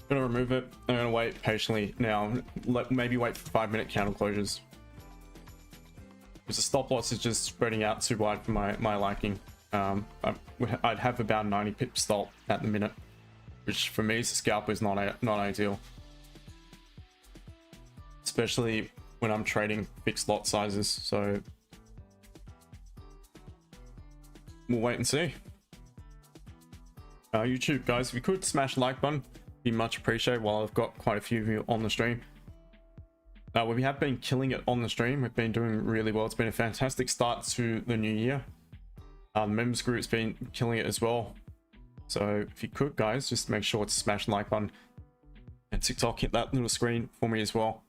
Gonna remove it. I'm gonna wait patiently now. Maybe wait for 5-minute counter closures. Because the stop loss is just spreading out too wide for my liking. I'd have about 90 pip stop at the minute, which for me as a scalper is not ideal. Especially when I'm trading fixed lot sizes. So we'll wait and see. YouTube guys, if you could smash the like button, be much appreciated. While I've got quite a few of you on the stream, we have been killing it on the stream. We've been doing really well. It's been a fantastic start to the new year. The members group's been killing it as well. So if you could guys, just make sure to smash the like button, and TikTok, hit that little screen for me as well.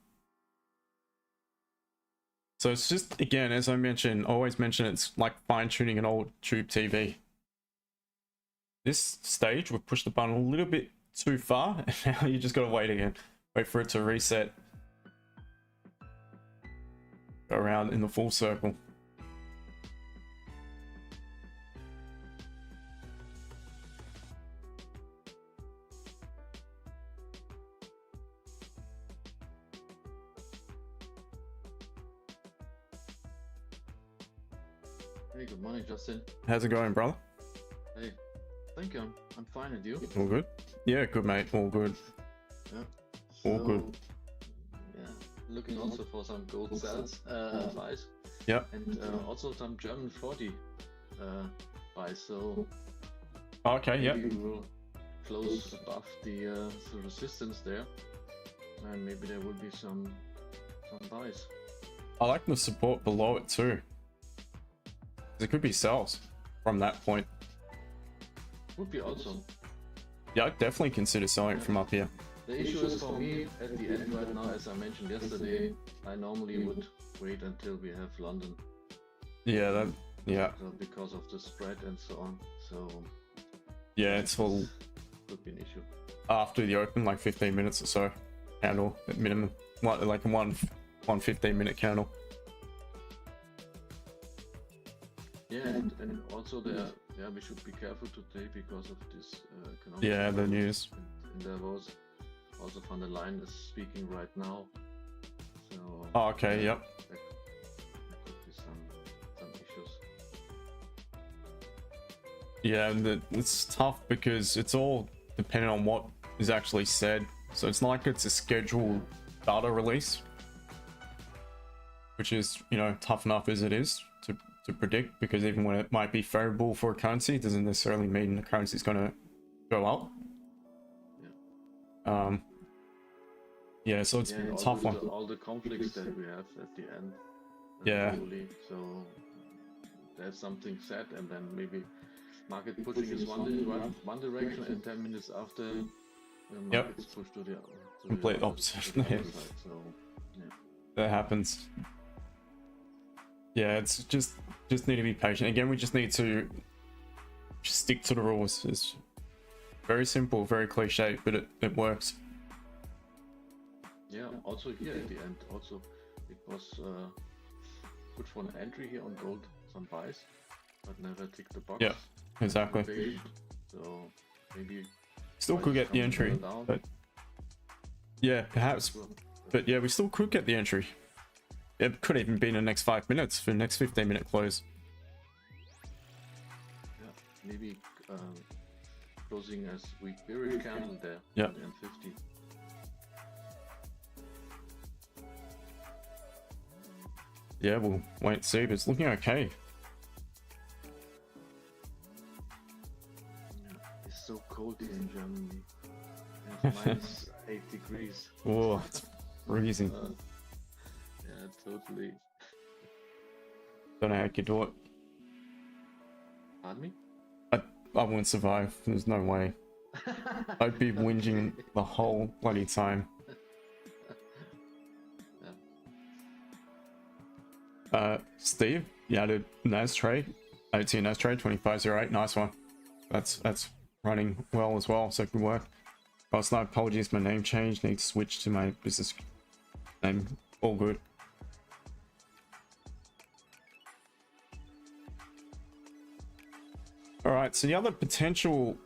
So it's just, again, as I mentioned, always mention, it's like fine-tuning an old tube TV. This stage, we've pushed the button a little bit too far, and now you just gotta wait again. Wait for it to reset. Go around in the full circle. Hey, good morning, Justin. How's it going, brother? Hey, thank you. I'm fine, and you? All good? Yeah, good, mate. All good. Yeah. All good. Yeah, looking also for some gold sales buys. Yeah. And also some German 40 buys. So Okay. Yeah. we will close above the resistance there, and maybe there will be some buys. I like the support below it too. There could be sells from that point. Would be also. Yeah, I'd definitely consider selling it from up here. The issue is for me at the end right now, as I mentioned yesterday, I normally would wait until we have London. Yeah, yeah. So because of the spread and so on. So Yeah, it's all could be an issue. after the open, like 15 minutes or so. Candle at minimum. Like one 15-minute candle. Yeah, and also there, yeah, we should be careful today because of this economic. Yeah, the news. And there was also von der Leyen is speaking right now. So. Oh, okay. Yep. There could be some issues. Yeah, and it's tough because it's all dependent on what is actually said. So it's not like it's a scheduled data release, which is, you know, tough enough as it is to predict, because even when it might be favorable for a currency, it doesn't necessarily mean the currency is going to go up. Yeah. Yeah, so it's a tough one. All the conflicts that we have at the end. Yeah. Globally, so there's something set, and then maybe market pushing is one direction, and 10 minutes after, the market's pushed to the complete opposite. To the other side. So yeah. That happens. Yeah, it's just need to be patient. Again, we just need to stick to the rules. It's very simple, very cliche, but it works. Yeah, also here at the end, also it was good for an entry here on gold, some buys, but never ticked the box. Yeah, exactly. So maybe still could get the entry, but yeah, perhaps. But yeah, we still could get the entry. It could even be in the next 5 minutes for the next 15-minute close. Yeah, maybe closing as weak bearish candle there. Yeah. And 50. yeah, we'll wait and see, but it's looking okay. It's so cold here in Germany. It's minus 8 degrees. Oh, it's freezing. Yeah, totally. Don't know how you could do it. Pardon me? I wouldn't survive. There's no way. I'd be whinging the whole bloody time. Steve, you added NAS trade. Added to your NAS trade 2508. Nice one. That's running well as well. So good work. Oh, it's no apologies. My name changed. Need to switch to my business name. All good. All right. So the other potential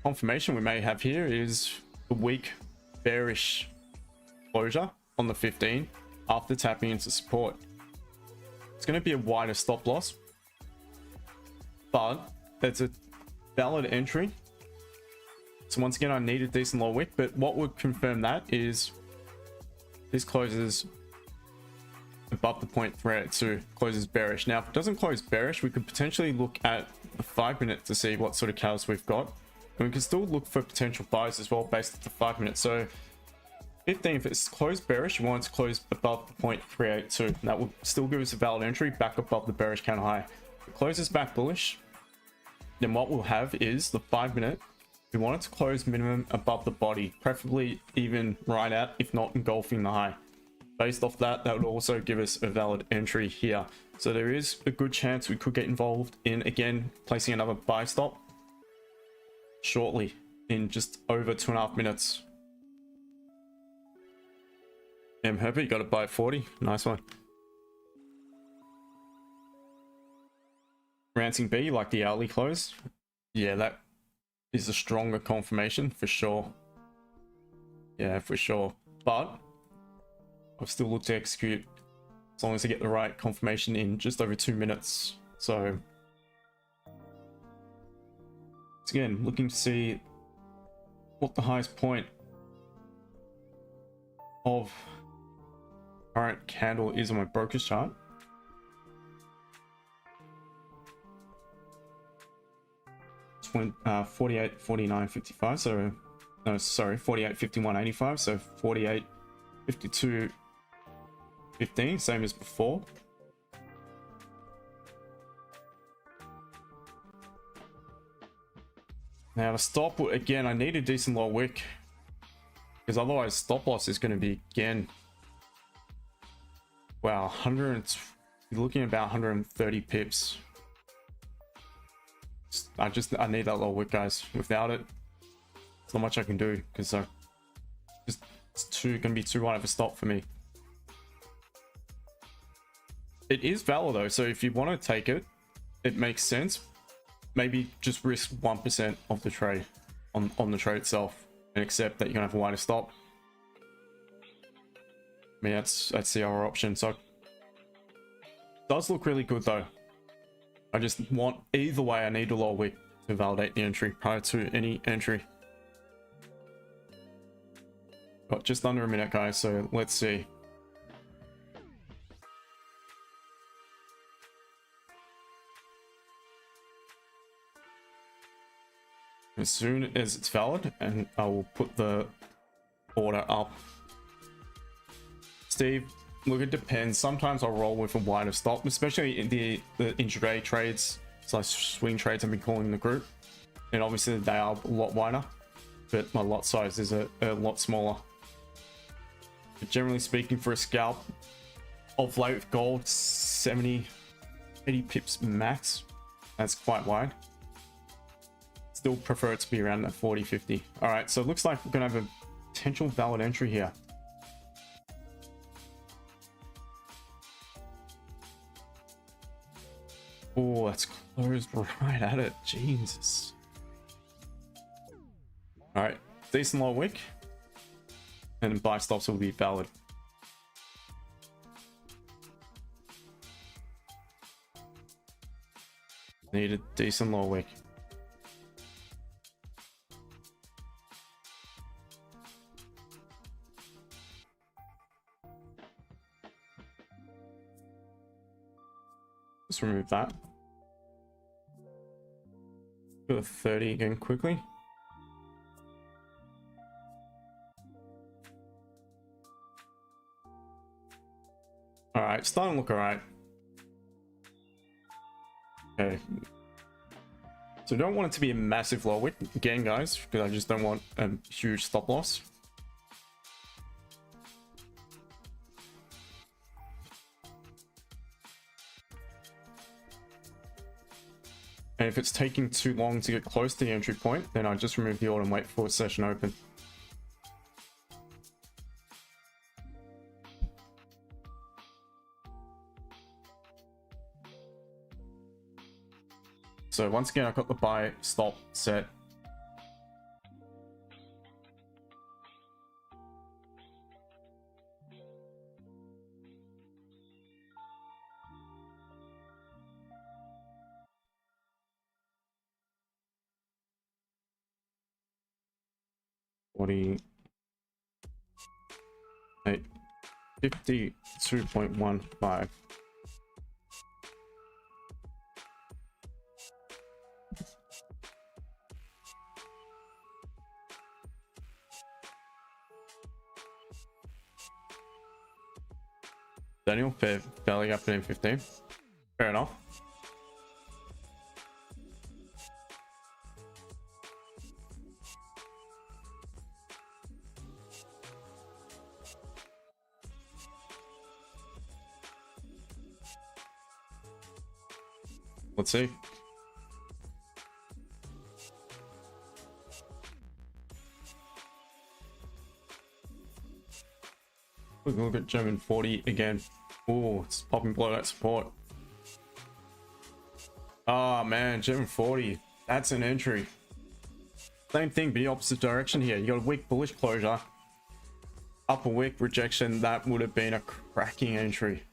confirmation we may have here is the weak bearish closure on the 15 after tapping into support. It's going to be a wider stop loss, but it's a valid entry. So once again, I need a decent low wick, but what would confirm that is this closes above the point where it closes bearish. Now, if it doesn't close bearish, we could potentially look at the 5 minute to see what sort of catalyst we've got. And we can still look for potential buys as well based on the 5 minutes. So 15, if it's closed bearish, you want it to close above the point 382. And that will still give us a valid entry back above the bearish candle high. If it closes back bullish, then what we'll have is the 5 minute. We want it to close minimum above the body, preferably even right out, if not engulfing the high. Based off that, that would also give us a valid entry here. So there is a good chance we could get involved in, again, placing another buy stop shortly in just over 2.5 minutes. Herbert, you got a buy at 40. Nice one. Rancing B, like the hourly close. Yeah, that is a stronger confirmation for sure. Yeah, for sure. But I've still looked to execute as long as I get the right confirmation in just over 2 minutes. So again, looking to see what the highest point of current candle is on my broker's chart. It's 48, 49, 55. So no, sorry, 48, 51, 85. So 48, 52, 15, same as before. Now to stop, again, I need a decent low wick because otherwise stop loss is going to be, again, wow, 100, you're looking at about 130 pips. I need that low wick, guys. Without it, there's not much I can do because it's going to be too wide of a stop for me. It is valid though, so if you want to take it, it makes sense. Maybe just risk 1% of the trade on the trade itself and accept that you're gonna have a wider stop. I mean, that's the other option. So it does look really good though. I just want, either way, I need a low wick to validate the entry prior to any entry. Got just under a minute, guys, so let's see. As soon as it's valid, and I will put the order up. Steve, look, it depends. Sometimes I'll roll with a wider stop, especially in the intraday trades / swing trades I've been calling the group. And obviously they are a lot wider, but my lot size is a lot smaller. But generally speaking, for a scalp of late with gold, 70, 80 pips max. That's quite wide. Still prefer it to be around that 40, 50. All right, so it looks like we're gonna have a potential valid entry here. Oh, that's closed right at it. Jesus. All right, decent low wick, and buy stops will be valid. Need a decent low wick. Let's remove that. Go to 30 again quickly. All right, starting to look all right. Okay. So don't want it to be a massive low wick again, guys, because I just don't want a huge stop loss. And if it's taking too long to get close to the entry point, then I just remove the order and wait for a session open. So once again, I've got the buy stop set. $48, 52.15. Daniel, fair value up in 15. Fair enough. Let's see. Look at German 40 again. Oh, it's popping below that support. Oh man, German 40. That's an entry. Same thing, but the opposite direction here. You got a weak bullish closure. Upper wick rejection. That would have been a cracking entry.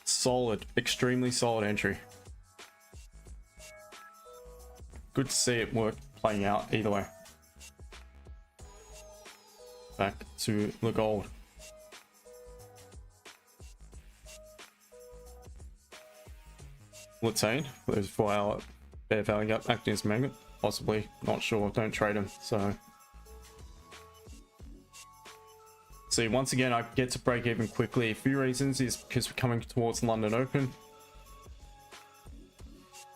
Solid, extremely solid entry. Good to see it work playing out either way. Back to the gold. Letane, there's 4 hour fair value up, acting as magnet. Possibly, not sure, don't trade them. So, see, once again, I get to break even quickly. A few reasons is because we're coming towards London Open.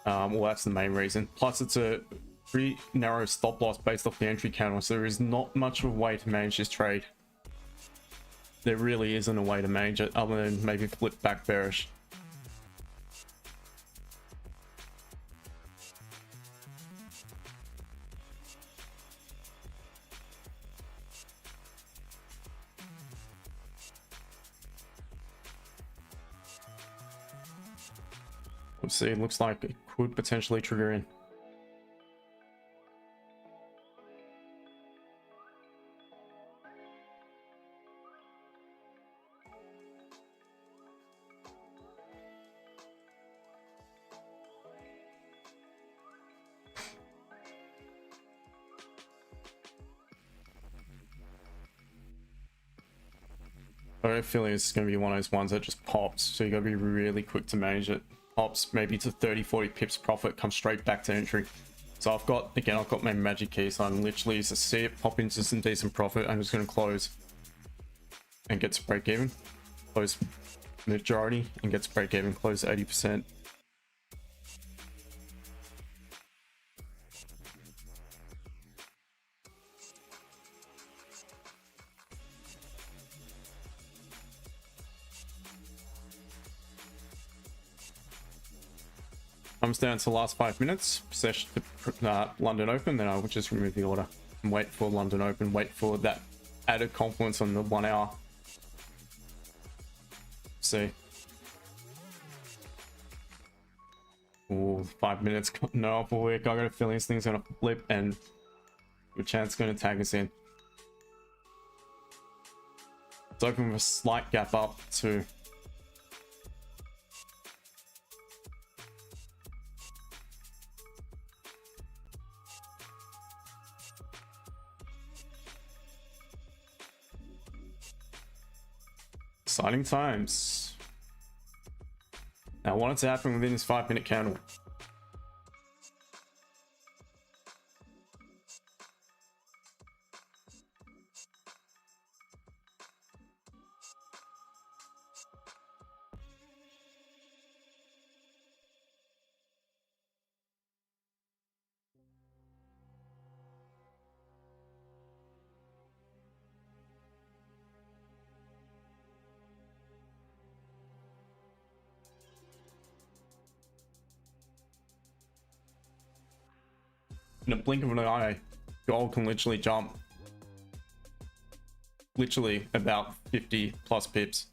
Well, that's the main reason. Plus, it's a pretty narrow stop loss based off the entry candle, so there is not much of a way to manage this trade. There really isn't a way to manage it other than maybe flip back bearish. Let's see, it looks like it could potentially trigger in. I have a feeling it's going to be one of those ones that just pops, so you got to be really quick to manage it. Pops maybe to 30-40 pips profit, comes straight back to entry. So I've got my MagicKeys, so I'm literally just to see it pop into some decent profit. I'm just going to close and get to break even. Close majority and get to break even, close 80%. Comes down to the last 5 minutes, session London Open, then I will just remove the order and wait for London Open, wait for that added confluence on the 1 hour. See. Oh, 5 minutes, no upper wick. I got a feeling this thing's gonna flip and good chance gonna tag us in. It's open with a slight gap up too. Exciting times. I want it to happen within this 5-minute candle. In a blink of an eye, gold can literally jump about 50 plus pips.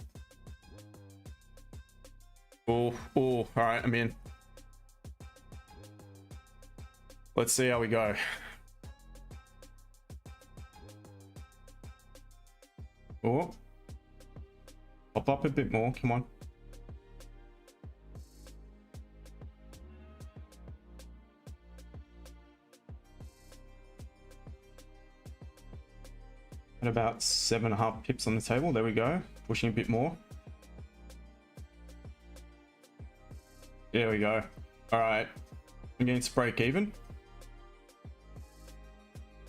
Oh, all right, I'm in. Let's see how we go. Oh, pop up a bit more, come on. At about 7.5 pips on the table. There we go. Pushing a bit more. There we go. All right. I'm getting to break even.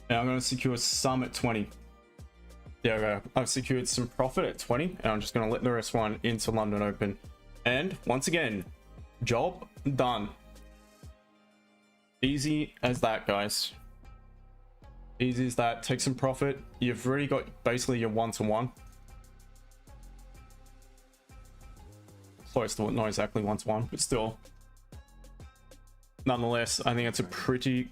And I'm going to secure some at 20. There we go. I've secured some profit at 20. And I'm just going to let the rest run into London Open. And once again, job done. Easy as that, guys. Easy as that. Take some profit. You've already got basically your 1-to-1. Close to it, not exactly 1-to-1, but still. Nonetheless, I think it's a pretty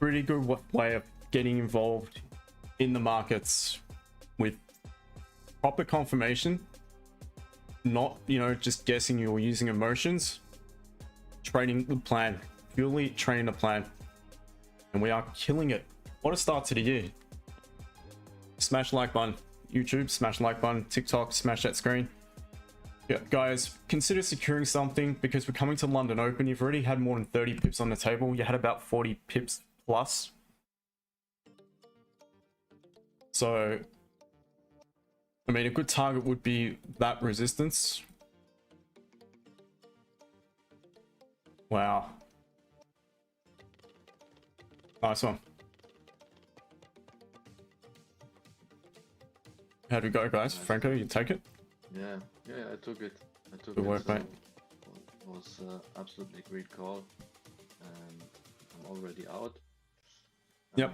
good way of getting involved in the markets with proper confirmation. Not, you know, just guessing or using emotions. Trading the plan. Purely trading the plan. And we are killing it. What a start to the year. Smash the like button. YouTube, smash the like button. TikTok, smash that screen. Yeah, guys, consider securing something because we're coming to London Open. You've already had more than 30 pips on the table. You had about 40 pips plus. So, I mean, a good target would be that resistance. Wow. Nice one. How'd we go, guys? Nice. Franco, you take it? Yeah, I took it. Good work, mate. It was absolutely great call. And I'm already out. Yep.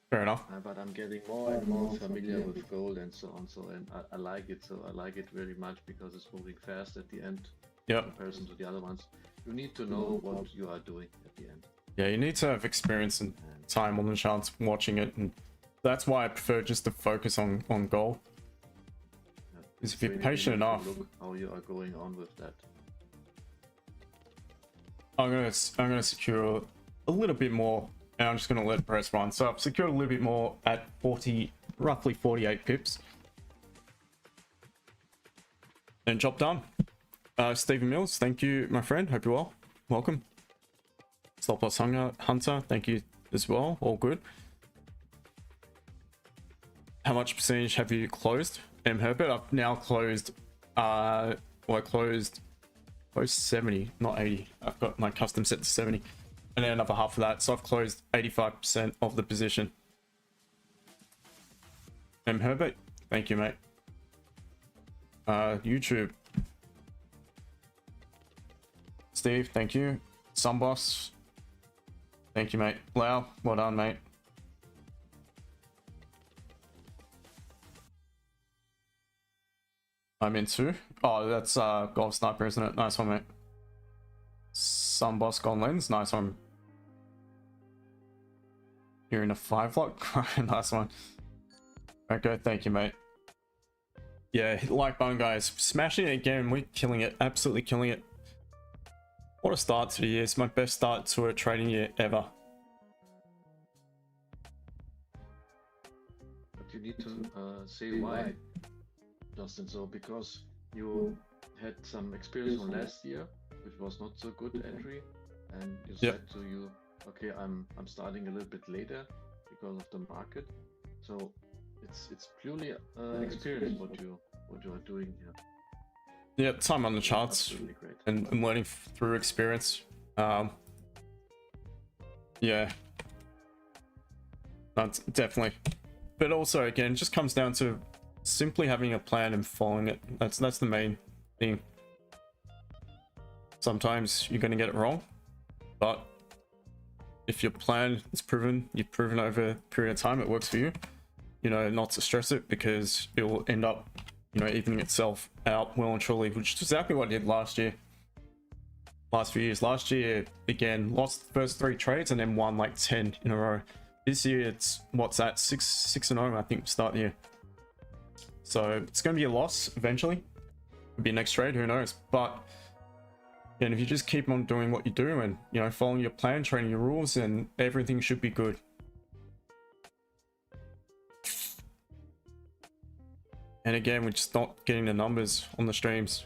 Fair enough. But I'm getting more and more familiar with gold and so on. So, and I like it. So I like it very much because it's moving fast at the end. Yep. In comparison to the other ones. You need to know what you are doing at the end. Yeah, you need to have experience and time on the charts watching it, and that's why I prefer just to focus on gold. Because if you're patient enough, look how you are going on with that. I'm gonna secure a little bit more, and I'm just gonna let the press run. So I've secured a little bit more at roughly 48 pips, and job done. Stephen Mills, thank you, my friend. Hope you're well. Welcome. Stop Loss Hunter, thank you as well. All good. How much percentage have you closed? M Herbert, I've now closed. I closed 70, not 80. I've got my custom set to 70, and then another half of that. So I've closed 85% of the position. M Herbert, thank you, mate. YouTube. Steve, thank you. Sunboss, thank you, mate. Lau, well done, mate. I'm into. Oh, that's Gold Sniper, isn't it? Nice one, mate. Sunboss Gone Lens, nice one. You're in a 5 lock. Nice one. Okay, thank you, mate. Yeah, hit the like button, guys. Smashing it again. We're killing it. Absolutely killing it. What a start to the year. It's my best start to a trading year ever. But you need to say why, Justin. So because you had some experience from last year, which was not so good entry, and you said to you, okay, I'm starting a little bit later because of the market. So it's purely experience what you are doing here. Yeah, time on the charts That's really great. and learning through experience. Yeah, that's definitely. But also, again, it just comes down to simply having a plan and following it. That's the main thing. Sometimes you're going to get it wrong, but if your plan is proven, you've proven over a period of time it works for you, you know, not to stress it, because it will end up, you know, evening itself out well and truly, which is exactly what I did last year. Last few years. Last year, again, lost the first 3 trades and then won like 10 in a row. This year, it's what's that, 6-0, I think, to start the year. So it's going to be a loss eventually. Could be next trade, who knows? But and if you just keep on doing what you do and, you know, following your plan, training your rules, and everything should be good. And again, we're just not getting the numbers on the streams.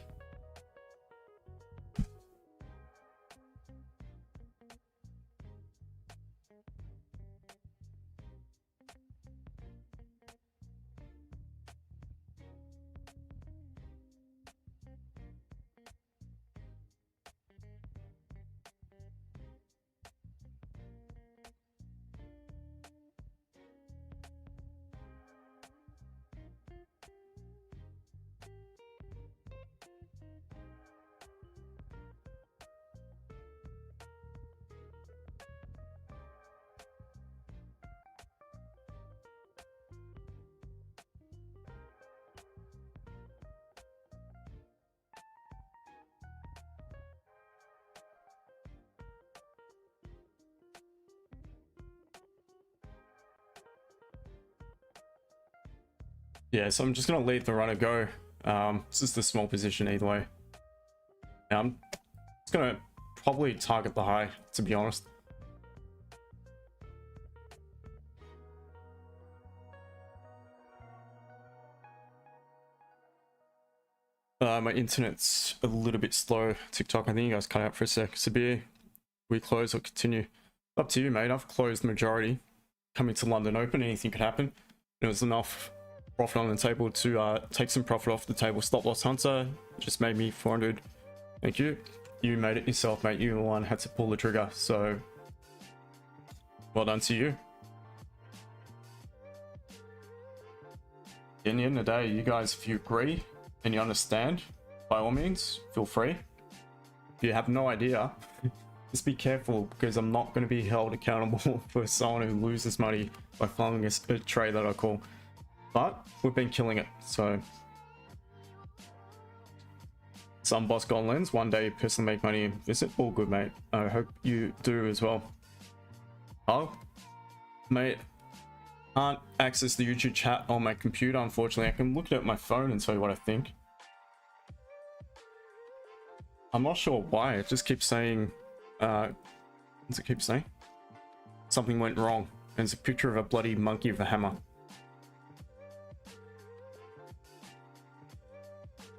Yeah, so I'm just going to leave the runner go. It's just a small position either way. Now I'm just going to probably target the high, to be honest. My internet's a little bit slow. TikTok, I think you guys cut out for a sec. Sabir, we close or continue? Up to you, mate. I've closed the majority. Coming to London Open, anything could happen. There was enough profit on the table to take some profit off the table. Stop loss hunter just made me 400. Thank you. You made it yourself, mate. You were the one who had to pull the trigger, so well done to you. In the end of the day, you guys, if you agree and you understand, by all means, feel free. If you have no idea, just be careful, because I'm not going to be held accountable for someone who loses money by following a trade that I call. But we've been killing it, so some boss gone lens, one day personally make money and visit, all good, mate. I hope you do as well. Oh, mate, can't access the YouTube chat on my computer, unfortunately. I can look at my phone and tell you what I think. I'm not sure why, it just keeps saying, what does it keep saying? Something went wrong, and it's a picture of a bloody monkey with a hammer.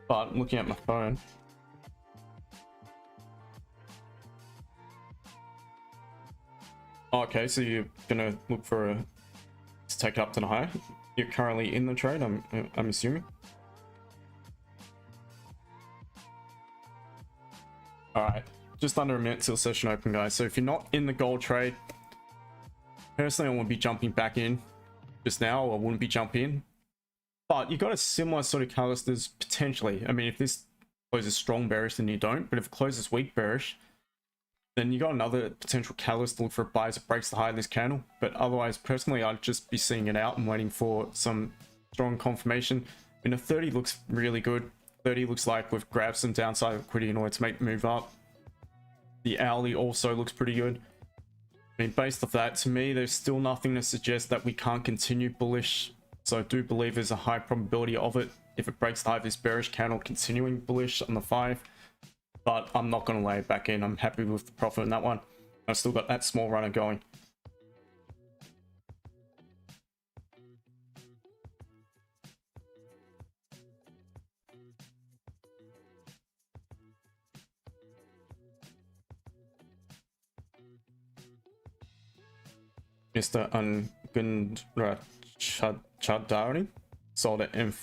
But looking at my phone, okay, so you're gonna look for to take it up to the high. You're currently in the trade, I'm assuming. All right, just under a minute till session open, guys. So if you're not in the gold trade, personally, I wouldn't be jumping back in just now, or I wouldn't be jumping in. But you got a similar sort of catalyst as potentially. I mean, if this closes strong bearish, then you don't. But if it closes weak bearish, then you got another potential catalyst to look for a buy as it breaks the high of this candle. But otherwise, personally, I'd just be seeing it out and waiting for some strong confirmation. I mean, a 30 looks really good. 30 looks like we've grabbed some downside liquidity in order to make the move up. The hourly also looks pretty good. I mean, based off that, to me, there's still nothing to suggest that we can't continue bullish. So I do believe there's a high probability of it if it breaks the high of this bearish candle continuing bullish on the 5. But I'm not going to lay it back in. I'm happy with the profit on that one. I've still got that small runner going. Mr. Chadari sold an M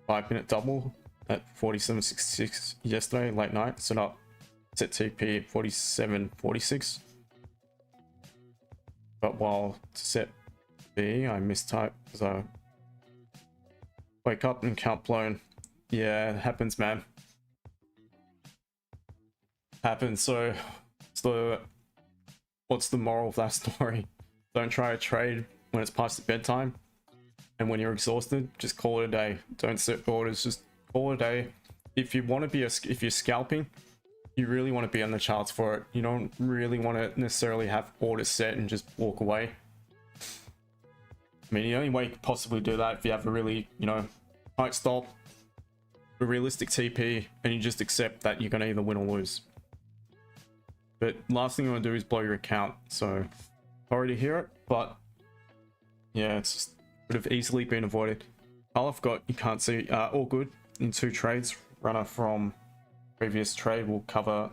5-minute double at 47.66 yesterday, late night. Set up, set TP at 47.46. But while to set B, I mistyped because I wake up and count blown. Yeah, it happens, man. Happens. So what's the moral of that story? Don't try a trade when it's past the bedtime, and when you're exhausted, just call it a day. Don't set orders, just call it a day. If you want to be if you're scalping, you really want to be on the charts for it. You don't really want to necessarily have orders set and just walk away. I mean, the only way you could possibly do that if you have a really, you know, tight stop, a realistic TP, and you just accept that you're going to either win or lose. But last thing you want to do is blow your account. So sorry to hear it, but yeah, it's just would have easily been avoided. I've got, you can't see, all good in 2 trades. Runner from previous trade will cover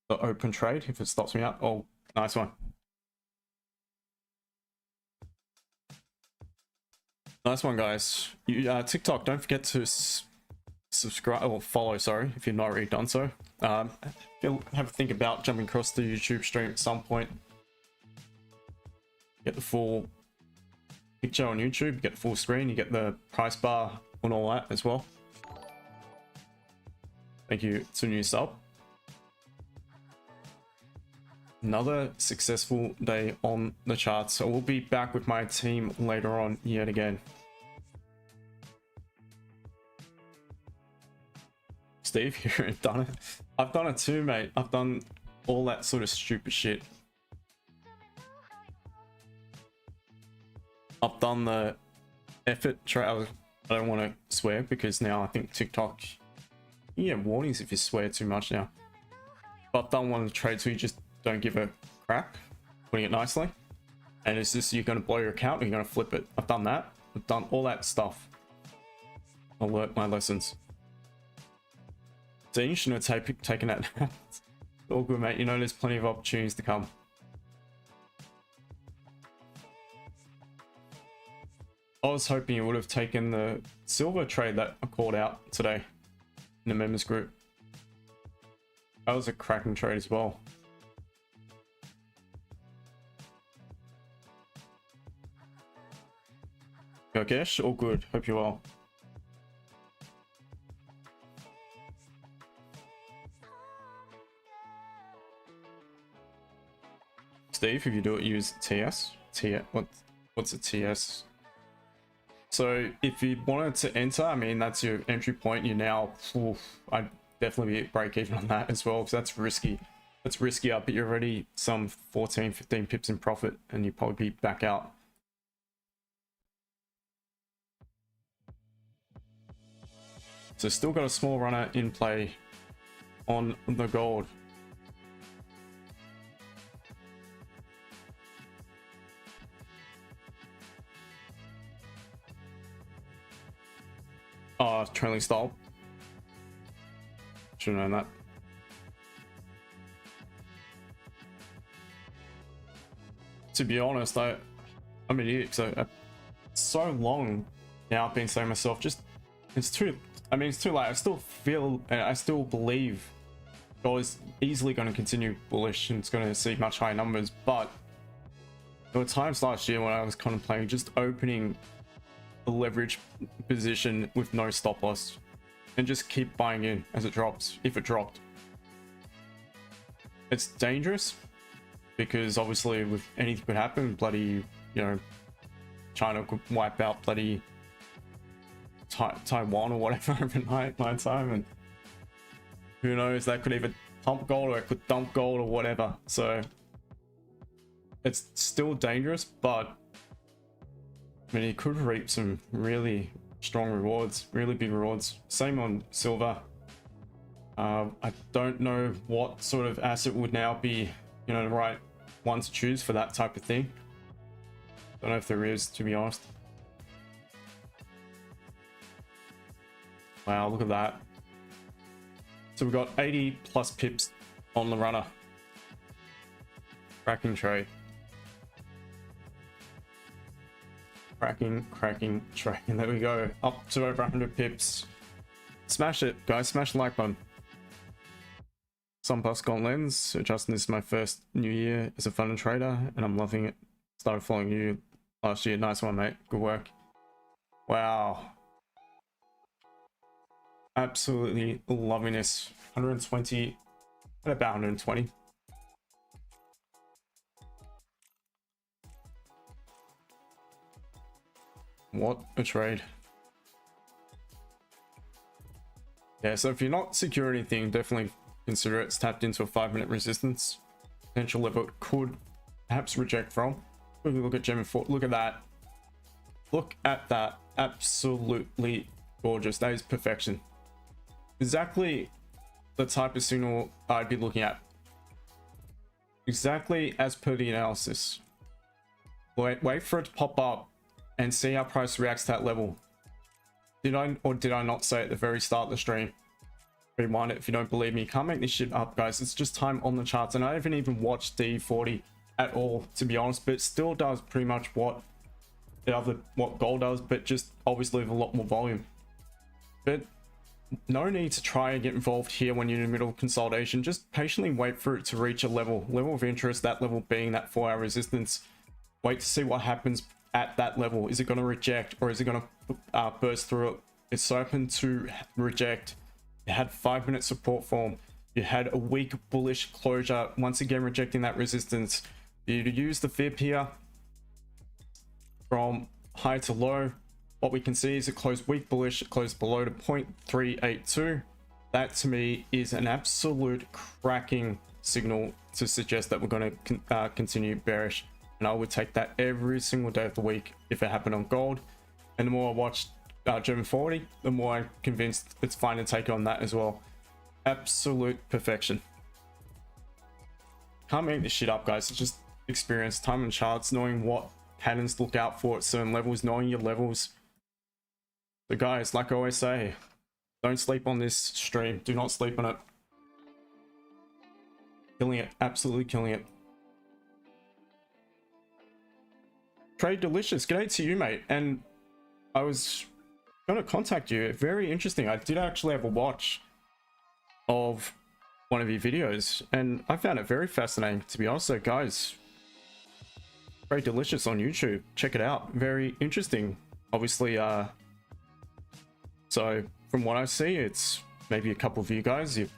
the open trade if it stops me out. Oh, nice one. Nice one, guys. You, TikTok, don't forget to subscribe or follow, sorry, if you've not already done so. Have a think about jumping across the YouTube stream at some point. Get the full picture on YouTube, you get the full screen, you get the price bar and all that as well. Thank you to new sub. Another successful day on the charts. So we'll be back with my team later on yet again. Steve, you've done it. I've done it too, mate. I've done all that sort of stupid shit. I've done the effort trade. I don't want to swear because now I think TikTok, you get warnings if you swear too much now. But I've done one of the trades where you just don't give a crap, putting it nicely. And it's just, you're going to blow your account or you're going to flip it. I've done that. I've done all that stuff. I'll learn my lessons. So you shouldn't have taken that. It's all good, mate. You know, there's plenty of opportunities to come. I was hoping you would have taken the silver trade that I called out today in the members group. That was a cracking trade as well. Yogesh, all good. Hope you're well. Steve, if you do it, use TS. What's a TS? So if you wanted to enter, I mean, that's your entry point. You now, I'd definitely be break even on that as well, because that's risky. That's riskier, but you're already some 14, 15 pips in profit, and you probably be back out. So still got a small runner in play on the gold. Oh, trailing stall. Should have known that. To be honest, I'm an idiot. So long now I've been saying to myself, just it's too. I mean, it's too late. I still feel and I still believe gold is easily going to continue bullish and it's going to see much higher numbers. But there were times last year when I was contemplating just opening a leverage position with no stop loss and just keep buying in as it drops, if it dropped. It's dangerous because obviously with anything could happen. Bloody, you know, China could wipe out bloody Taiwan or whatever overnight, night time, and who knows, that could either pump gold or it could dump gold or whatever. So it's still dangerous, but I mean, it could reap some really strong rewards, really big rewards. Same on silver. I don't know what sort of asset would now be, you know, the right one to choose for that type of thing. Don't know if there is, to be honest. Wow, look at that. So we've got 80 plus pips on the runner. Cracking trade. Cracking train. There we go. Up to over 100 pips. Smash it, guys. Smash the like button. Sunbus Gold Lens. So Justin, this is my first new year as a fund and trader, and I'm loving it. Started following you last year. Nice one, mate. Good work. Wow. Absolutely loving this. 120 at about 120. What a trade. Yeah, so if you're not secure anything, definitely consider it. It's tapped into a 5-minute resistance. Potential level it could perhaps reject from. Look at Gem 4. Look at that. Look at that. Absolutely gorgeous. That is perfection. Exactly the type of signal I'd be looking at. Exactly as per the analysis. Wait for it to pop up and see how price reacts to that level. Did I not say at the very start of the stream? Rewind it if you don't believe me. You can't make this shit up, guys. It's just time on the charts, and I haven't even watched DE40 at all, to be honest, but it still does pretty much what gold does, but just obviously with a lot more volume. But no need to try and get involved here when you're in the middle of consolidation. Just patiently wait for it to reach a level of interest, that level being that 4-hour resistance. Wait to see what happens at that level. Is it going to reject, or is it going to burst through it? It's open to reject. You had 5-minute support form. You had a weak bullish closure, once again rejecting that resistance. You use the fib here from high to low. What we can see is it closed weak bullish, it closed below to 0.382. That to me is an absolute cracking signal to suggest that we're going to continue bearish. And I would take that every single day of the week if it happened on gold. And the more I watched German 40, the more I'm convinced it's fine to take it on that as well. Absolute perfection. Can't make this shit up, guys. It's just experience, time and charts, knowing what patterns to look out for at certain levels, knowing your levels. So guys, like I always say, don't sleep on this stream. Do not sleep on it. Killing it. Absolutely killing it. Trade Delicious. G'day to you, mate. And I was going to contact you. Very interesting. I did actually have a watch of one of your videos, and I found it very fascinating, to be honest. So guys, Trade Delicious on YouTube. Check it out. Very interesting. Obviously, so from what I see, it's maybe a couple of you guys, you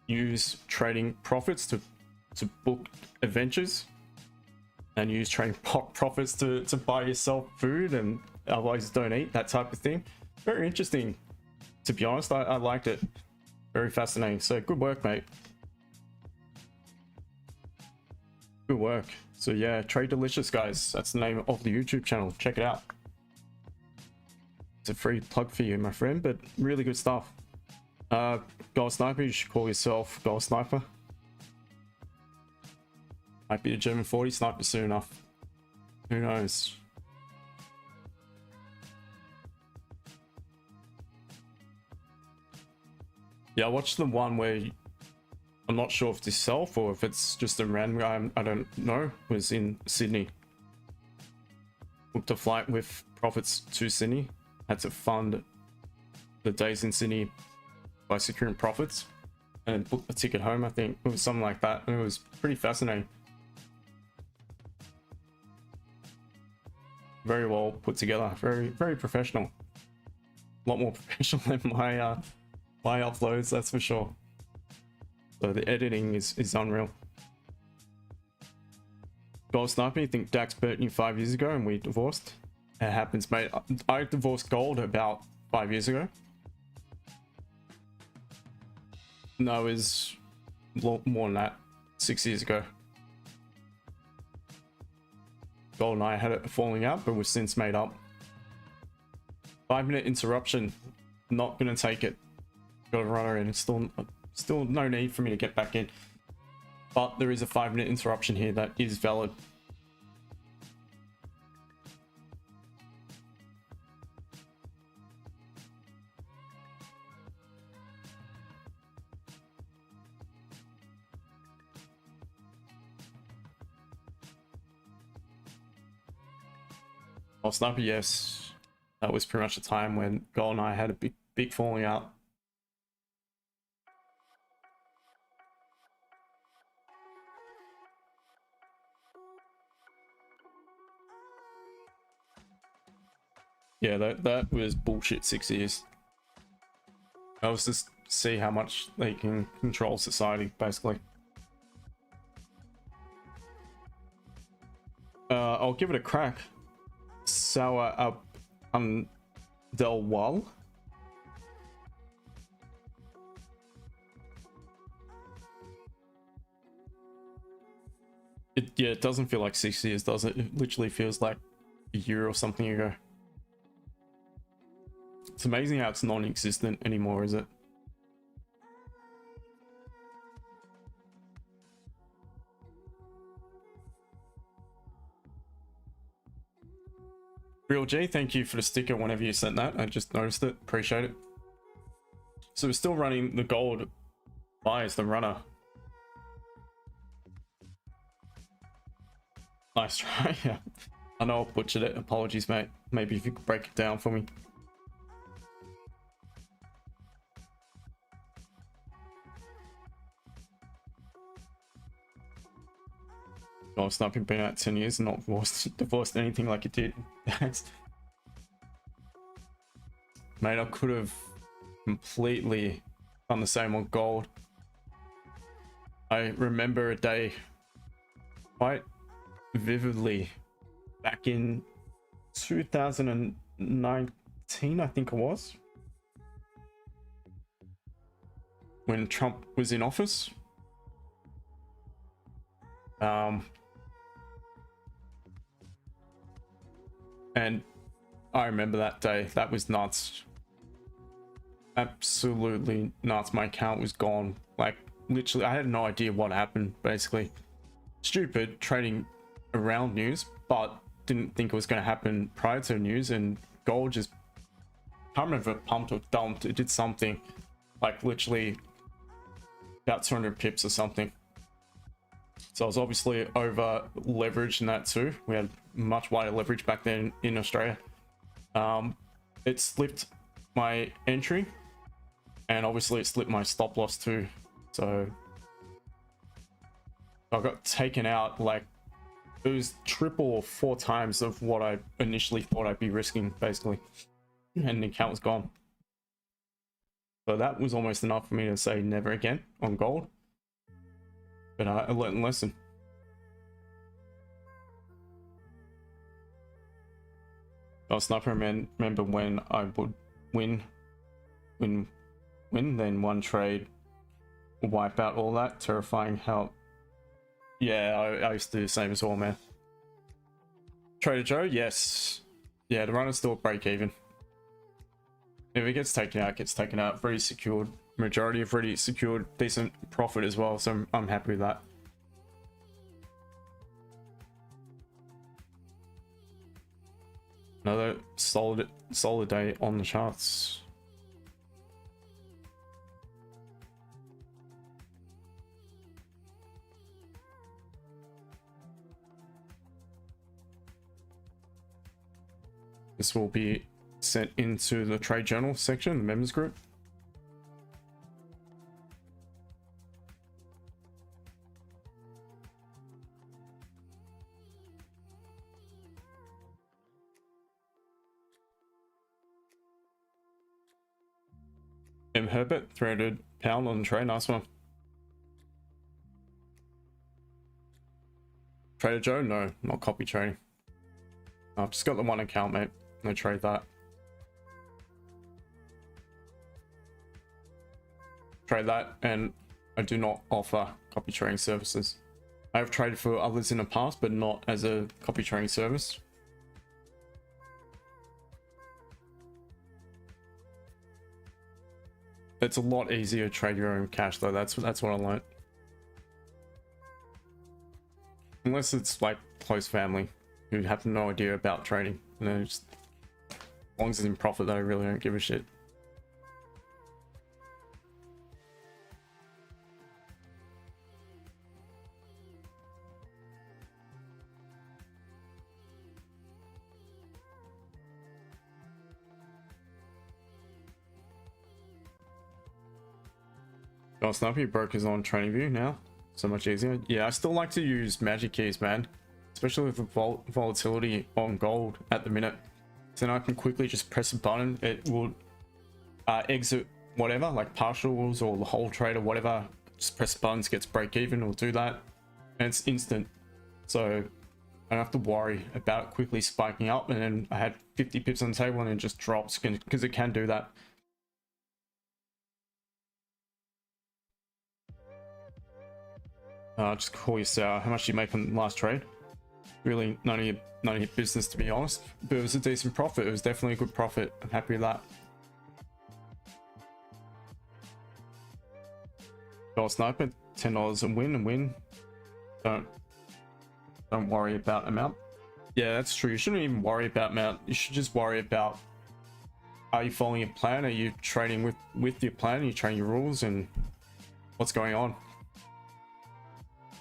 use trading profits to book adventures, and use trading profits to buy yourself food, and otherwise don't eat, that type of thing. Very interesting, to be honest. I liked it. Very fascinating. So good work, mate. Good work. So yeah, Trade Delicious, guys. That's the name of the YouTube channel. Check it out. It's a free plug for you, my friend, but really good stuff. Gold Sniper, you should call yourself Gold Sniper. Might be a German 40 sniper soon enough. Who knows? Yeah, I watched the one where I'm not sure if it's self or if it's just a random guy, I don't know, was in Sydney. Booked a flight with profits to Sydney. Had to fund the days in Sydney by securing profits and booked a ticket home. I think it was something like that. And it was pretty fascinating. Very well put together. Very, very professional. A lot more professional than my uploads, that's for sure. So the editing is unreal. Gold Sniper, you think Dax burnt you 5 years ago and we divorced? It happens, mate. I divorced gold about 5 years ago. No, it was a lot more than that. 6 years ago. Gold and I had it falling out, but we've since made up. 5-minute interruption. Not gonna take it. Got a runner in. Still no need for me to get back in. But there is a 5-minute interruption here that is valid. Oh, Sniper, yes. That was pretty much the time when Gold and I had a big falling out. Yeah, that was bullshit 6 years. I was just see how much they can control society, basically. I'll give it a crack. Sour up del Wal. Yeah, it doesn't feel like 6 years, does it? It literally feels like a year or something ago. It's amazing how it's non-existent anymore, is it? Real G, thank you for the sticker whenever you sent that. I just noticed it. Appreciate it. So we're still running the gold buy as the runner. Nice try. Yeah. I know I butchered it. Apologies, mate. Maybe if you could break it down for me. Oh, Sniping been out 10 years and not divorced anything like it did. Mate, I could have completely done the same on gold. I remember a day quite vividly back in 2019, I think it was, when Trump was in office. And I remember that day. That was nuts. Absolutely nuts. My account was gone. Like, literally, I had no idea what happened, basically. Stupid trading around news, but didn't think it was going to happen prior to news, and gold just, can't remember if it pumped or dumped. It did something, like literally about 200 pips or something. So I was obviously over leveraged in that too. We had much wider leverage back then in Australia. It slipped my entry, and obviously it slipped my stop loss too. So I got taken out, like it was 3 or 4 times of what I initially thought I'd be risking, basically, and the account was gone. So that was almost enough for me to say never again on gold. But I learned a lesson. I was Sniper, remember when I would win, then one trade wipe out all that. Terrifying how. Yeah, I used to do the same as well, man. Trader Joe, yes. Yeah, the runner's still break even. If it gets taken out, it gets taken out. Very secured. Majority have already secured decent profit as well, so I'm happy with that. Another solid day on the charts. This will be sent into the trade journal section, the members group. M. Herbert, 300 pound on the trade, nice one. Trader Joe, no, not copy trading. I've just got the one account, mate. No trade that. Trade that, and I do not offer copy trading services. I have traded for others in the past, but not as a copy trading service. It's a lot easier to trade your own cash though. That's what I learned. Unless it's like close family who have no idea about trading. You know, just as long as it's in profit, I really don't give a shit. Oh, Snappy broke his on training view now. So much easier. Yeah, I still like to use MagicKeys, man. Especially with the volatility on gold at the minute. So then I can quickly just press a button. It will exit whatever, like partials or the whole trade or whatever. Just press buttons, gets break even, or do that. And it's instant. So I don't have to worry about it quickly spiking up. And then I had 50 pips on the table and it just drops because it can do that. Just call you Sarah. How much did you make on the last trade? Really none of your business, to be honest, but it was a decent profit. It was definitely a good profit. I'm happy with that. Gold sniper, $10 and win. Don't worry about amount. Yeah, that's true. You shouldn't even worry about amount. You should just worry about, are you following your plan? Are you trading with your plan? Are you trading your rules and what's going on?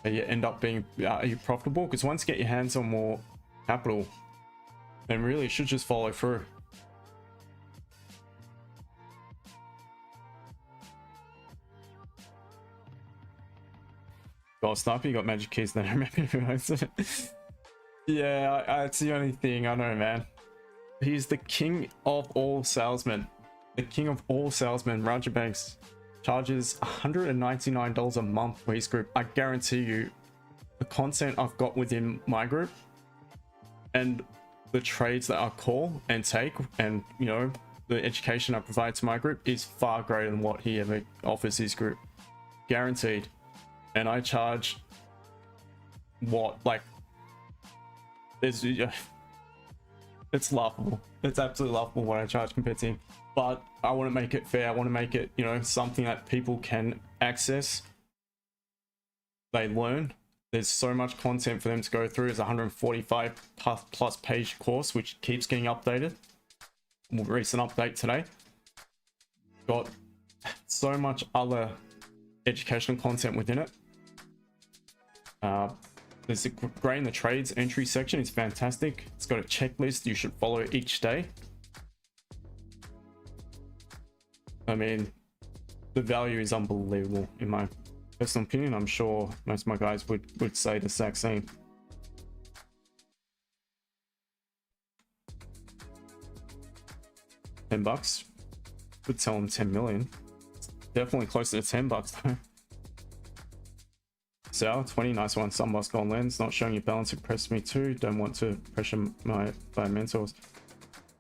You end up being, are you profitable? Because once you get your hands on more capital, then really you should just follow through. Gold sniper, you got MagicKeys, then I remember who owns it. Yeah, it's the only thing I know, man. He's the king of all salesmen. The king of all salesmen. Roger Banks charges $199 a month for his group. I guarantee you the content I've got within my group and the trades that I call and take, and you know, the education I provide to my group is far greater than what he ever offers his group, guaranteed. And I charge what, like, there's it's laughable. It's absolutely laughable what I charge compared to him. But I want to make it fair. I want to make it, you know, something that people can access. They learn. There's so much content for them to go through. It's a 145 plus page course, which keeps getting updated. Recent update today. Got so much other educational content within it. There's a great in the trades entry section. It's fantastic. It's got a checklist you should follow each day. I mean, the value is unbelievable in my personal opinion. I'm sure most of my guys would say the exact same. $10. Would sell them 10 million. It's definitely closer to $10 though. Sour 20, nice one. Sunburst gold lens, not showing your balance impressed me too. Don't want to pressure my mentors.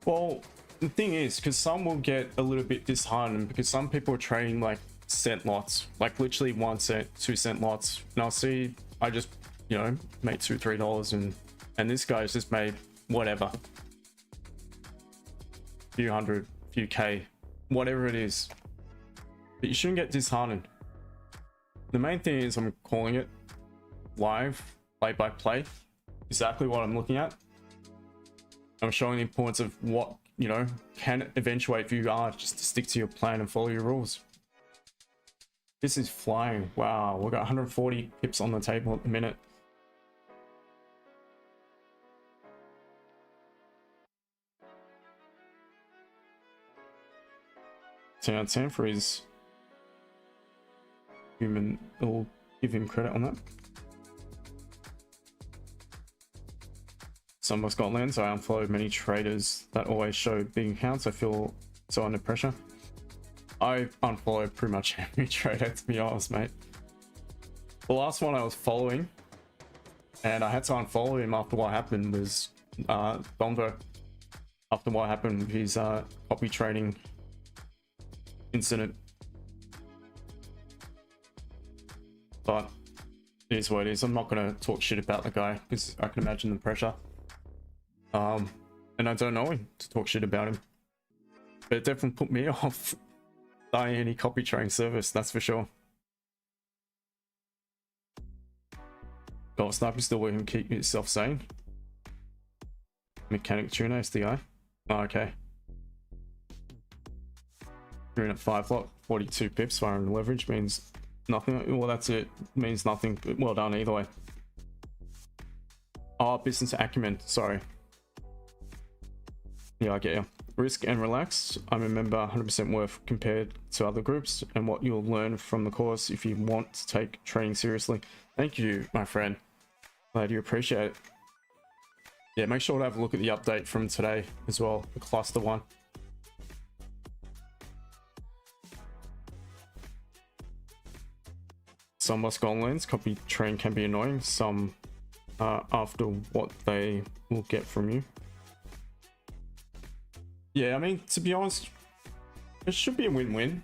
Well, the thing is, because some will get a little bit disheartened because some people are trading like cent lots, like literally 1 cent, 2 cent lots, and I'll see I just, you know, made $2-3 and this guy's just made whatever, few hundred, few K, whatever it is. But you shouldn't get disheartened. The main thing is I'm calling it live, play by play, exactly what I'm looking at. I'm showing the importance of what, you know, can eventuate for you are just to stick to your plan and follow your rules. This is flying. Wow, we've got 140 pips on the table at the minute. Ten out of 10 for his human. I'll give him credit on that. Some of us got lens. I unfollowed many traders that always show big accounts. I feel so under pressure. I unfollowed pretty much every trader, to be honest, mate. The last one I was following, and I had to unfollow him after what happened, was Dongo. After what happened with his copy trading incident. But it is what it is. I'm not going to talk shit about the guy because I can imagine the pressure. And I don't know him to talk shit about him. But it definitely put me off starting any copy trading service, that's for sure. Gold sniper still working, keep yourself sane. Mechanic tuner, SDI. Oh, okay. You're in at 5 lot, 42 pips, firing leverage means nothing. Well, that's it. Means nothing. Well done either way. Oh, business acumen. Sorry. Yeah, I get you. risk and relax. I'm a member, 100% worth compared to other groups, and what you'll learn from the course if you want to take training seriously. Thank you, my friend. Glad you appreciate it. Yeah, make sure to have a look at the update from today as well, the cluster one. Some must go online. Copy train can be annoying. Some after what they will get from you. Yeah, I mean, to be honest, it should be a win-win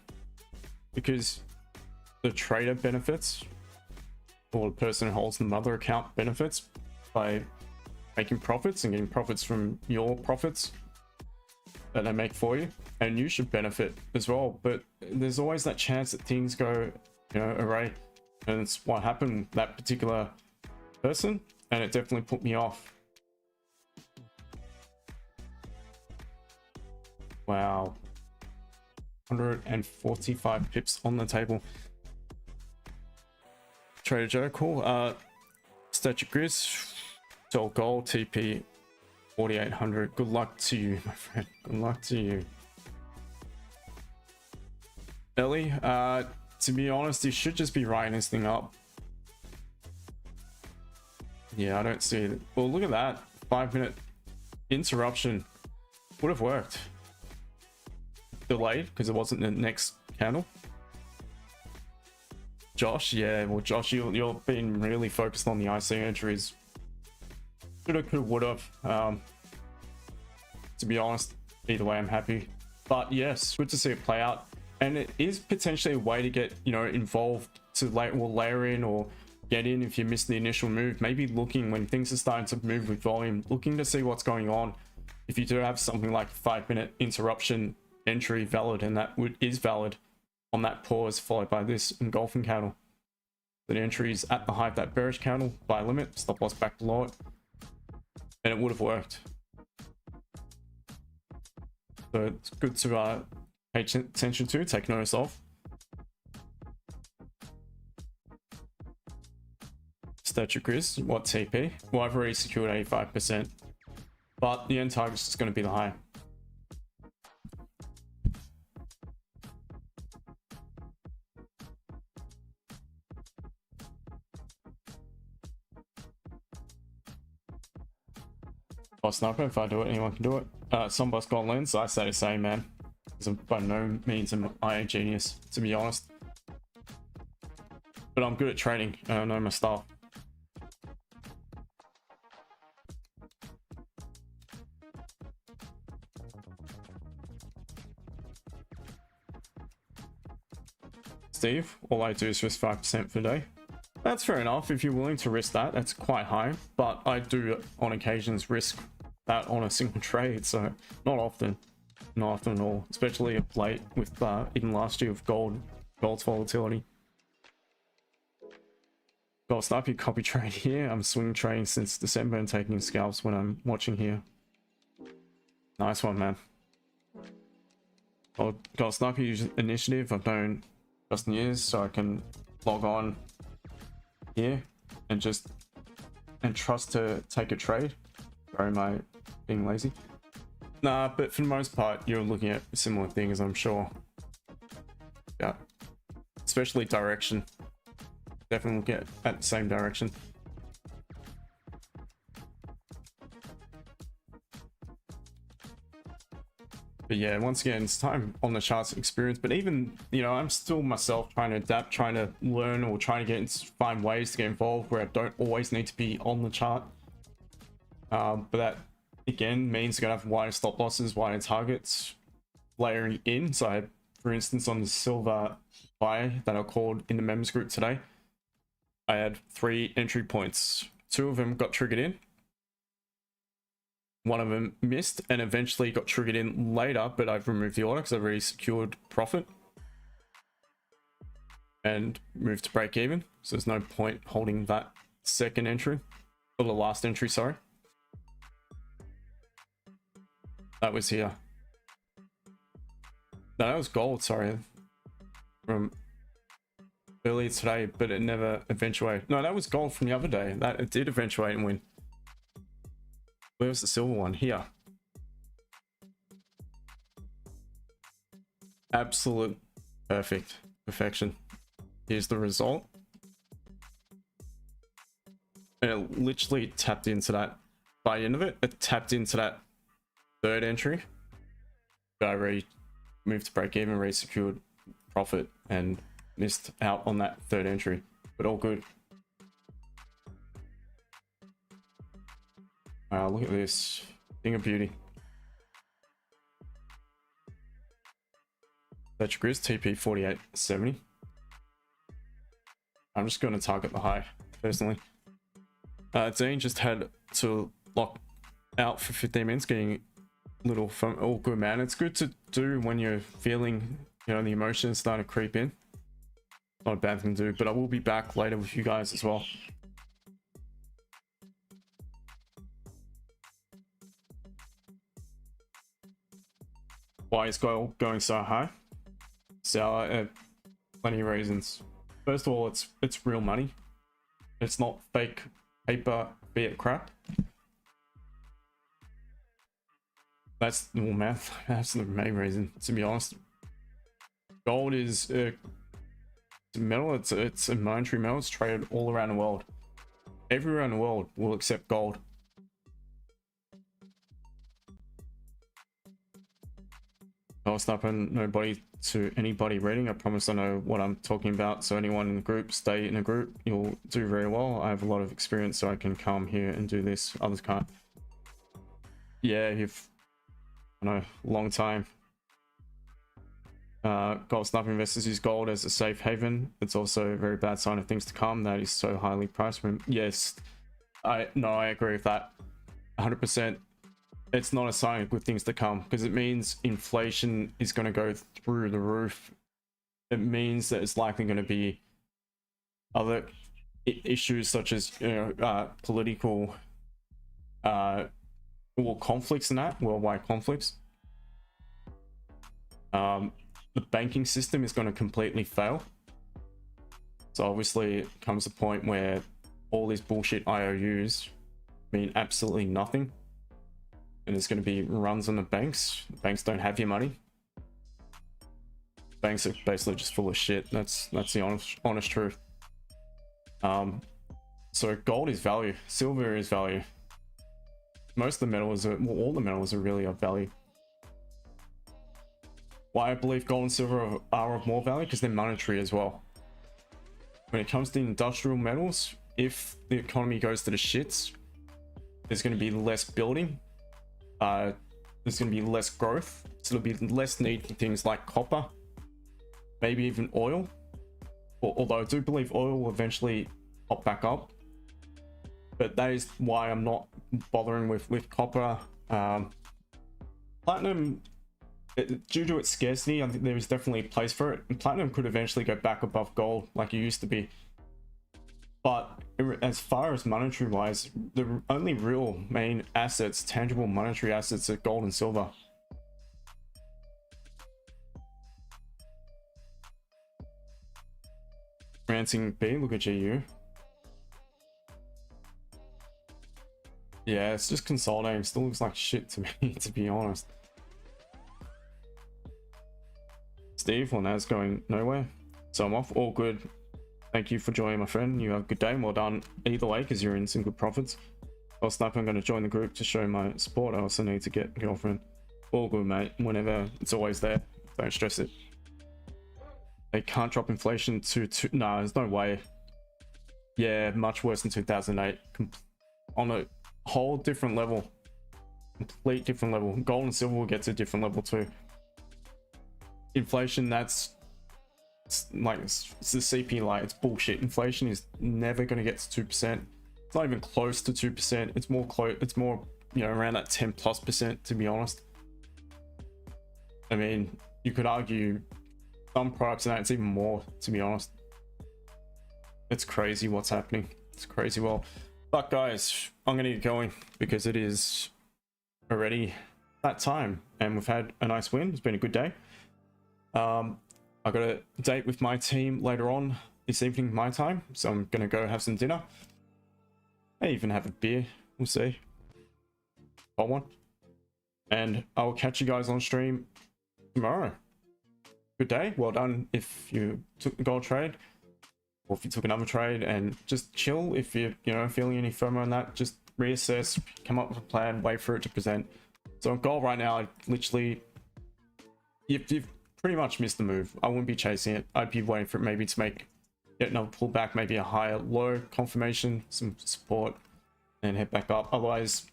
because the trader benefits, or the person who holds the mother account benefits by making profits and getting profits from your profits that they make for you, and you should benefit as well. But there's always that chance that things go, you know, awry, and it's what happened with that particular person, and it definitely put me off. Wow, 145 pips on the table. Trader Joe, cool. Statue Grizz, Sell Gold, TP 4800. Good luck to you, my friend. Good luck to you. Ellie, to be honest, you should just be writing this thing up. Yeah, I don't see it. Well, look at that. 5-minute interruption. Would have worked. Delayed because it wasn't the next candle. Josh, yeah, well, Josh, you're being really focused on the IC entries. Shoulda, coulda, would've. To be honest, either way, I'm happy. But yes, good to see it play out, and it is potentially a way to get, you know, involved, to layer in or get in if you missed the initial move. Maybe looking when things are starting to move with volume, looking to see what's going on. If you do have something like a 5-minute interruption entry valid, and that is valid on that pause followed by this engulfing candle, the entry is at the height of that bearish candle, buy limit, stop loss back below it, and it would have worked. So it's good to pay attention to, take notice of. Statue Grizz, what TP? Well, I've already secured 85%, but the end target is just going to be the high. Oh, sniper, if I do it, anyone can do it. Some boss got lens, I say the same, man. Because by no means am I a genius, to be honest. But I'm good at trading, and I know my stuff. Steve, all I do is risk 5% per day. That's fair enough. If you're willing to risk that, that's quite high. But I do on occasions risk that on a single trade, so not often. Not often at all, especially of late with even last year with gold's volatility. Gold sniper, copy trade here. I'm swing trading since December and taking scalps when I'm watching here. Nice one, man. Gold sniper initiative. I've known Justin years, so I can log on here and trust to take a trade. Sorry, am I being lazy? Nah, but for the most part, you're looking at similar things, I'm sure. Yeah, especially direction. Definitely look at the same direction. But yeah, once again, it's time on the charts experience. But even, you know, I'm still myself trying to adapt, trying to learn, or trying to find ways to get involved where I don't always need to be on the chart. But that again means you're gonna have wider stop losses, wider targets, layering in. So I had, for instance, on the silver buy that I called in the members group today, I had 3 entry points. 2 of them got triggered in. 1 of them missed and eventually got triggered in later, but I've removed the order because I've already secured profit and moved to break even. So there's no point holding that second entry, or the last entry, sorry. That was here. No, that was gold, sorry. From earlier today, but it never eventuated. No, that was gold from the other day. That it did eventuate and win. Where was the silver one? Here. Absolute perfection. Here's the result. And it literally tapped into that. By the end of it, it tapped into that third entry. But I moved to break even, re-secured profit, and missed out on that third entry. But all good. Look at this thing of beauty. That's your Grizz TP 4870. I'm just going to target the high personally. Dean just had to lock out for 15 minutes, getting little from all good, man. It's good to do when you're feeling, you know, the emotions starting to creep in. Not a bad thing to do, but I will be back later with you guys as well. Why is gold going so high? So plenty of reasons. First of all, it's real money. It's not fake paper fiat crap. That's the math. That's the main reason, to be honest. Gold is a metal. It's a monetary metal. It's traded all around the world. Everywhere in the world will accept gold. I'll stop and nobody to anybody reading. I promise I know what I'm talking about. So anyone in the group, stay in a group. You'll do very well. I have a lot of experience, so I can come here and do this. Others can't. Yeah, you've, I know, long time. Gold sniper investors use gold as a safe haven. It's also a very bad sign of things to come. That is so highly priced. Yes, I agree with that 100%. It's not a sign of good things to come, because it means inflation is going to go through the roof. It means that it's likely going to be other issues such as, you know, political conflicts and that, worldwide conflicts. The banking system is going to completely fail. So obviously it comes a point where all these bullshit IOUs mean absolutely nothing. And there's going to be runs on the banks. Banks don't have your money. Banks are basically just full of shit. That's the honest truth. So gold is value. Silver is value. Most of the metals are, well, all the metals are really of value. Why I believe gold and silver are of more value? Because they're monetary as well. When it comes to industrial metals, if the economy goes to the shits, there's going to be less building. There's going to be less growth, so there'll be less need for things like copper, maybe even oil. Although I do believe oil will eventually pop back up, but that is why I'm not bothering with copper. Platinum, due to its scarcity, I think there is definitely a place for it, and platinum could eventually go back above gold like it used to be. But as far as monetary wise, the only real main assets, tangible monetary assets, are gold and silver. Ranting B, look at GU. Yeah, it's just consolidating. Still looks like shit to me, to be honest. Steve, well, now it's going nowhere. So I'm off. All good. Thank you for joining, my friend. You have a good day. Well done either way, because you're in some good profits. Well, Sniper, I'm going to join the group to show my support. I also need to get a girlfriend. All good, mate. Whenever, it's always there. Don't stress it. They can't drop inflation to no, there's no way. Yeah, much worse than 2008. On a whole different level. Complete different level. Gold and silver will get to a different level too. Inflation, that's like, it's the CP light. It's bullshit. Inflation is never going to get to 2%. It's not even close to 2%. It's more close. It's more, you know, around that 10+%, to be honest. I mean, you could argue some products and that it's even more, to be honest. It's crazy what's happening. It's crazy. Well, but guys, I'm gonna get going because it is already that time, and we've had a nice win. It's been a good day. I got a date with my team later on this evening, my time, so I'm gonna go have some dinner. May even have a beer. We'll see. Got one. And I'll catch you guys on stream tomorrow. good day. Well done if you took the gold trade, or if you took another trade, and just chill. If you're, you know, feeling any FOMO on that, just reassess, come up with a plan, wait for it to present. So on gold right now, I literally, you've pretty much missed the move. I wouldn't be chasing it. I'd be waiting for it maybe to make yet another pullback, maybe a higher low confirmation, some support, and head back up. Otherwise,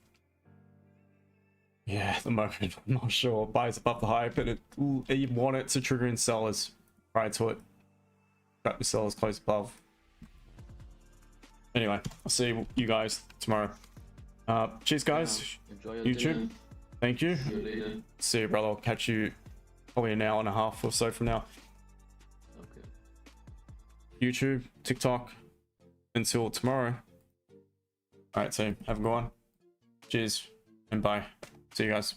yeah, at the moment, I'm not sure. Buys above the high, but you want it to trigger in sellers prior to it. Trap the sellers close above. Anyway, I'll see you guys tomorrow. Cheers, guys. Enjoy your YouTube. dinner. Thank you. See you later. See you, brother. I'll catch you probably an hour and a half or so from now. Okay. YouTube, TikTok, until tomorrow. All right, team. Have a good one. Cheers and bye. See you guys.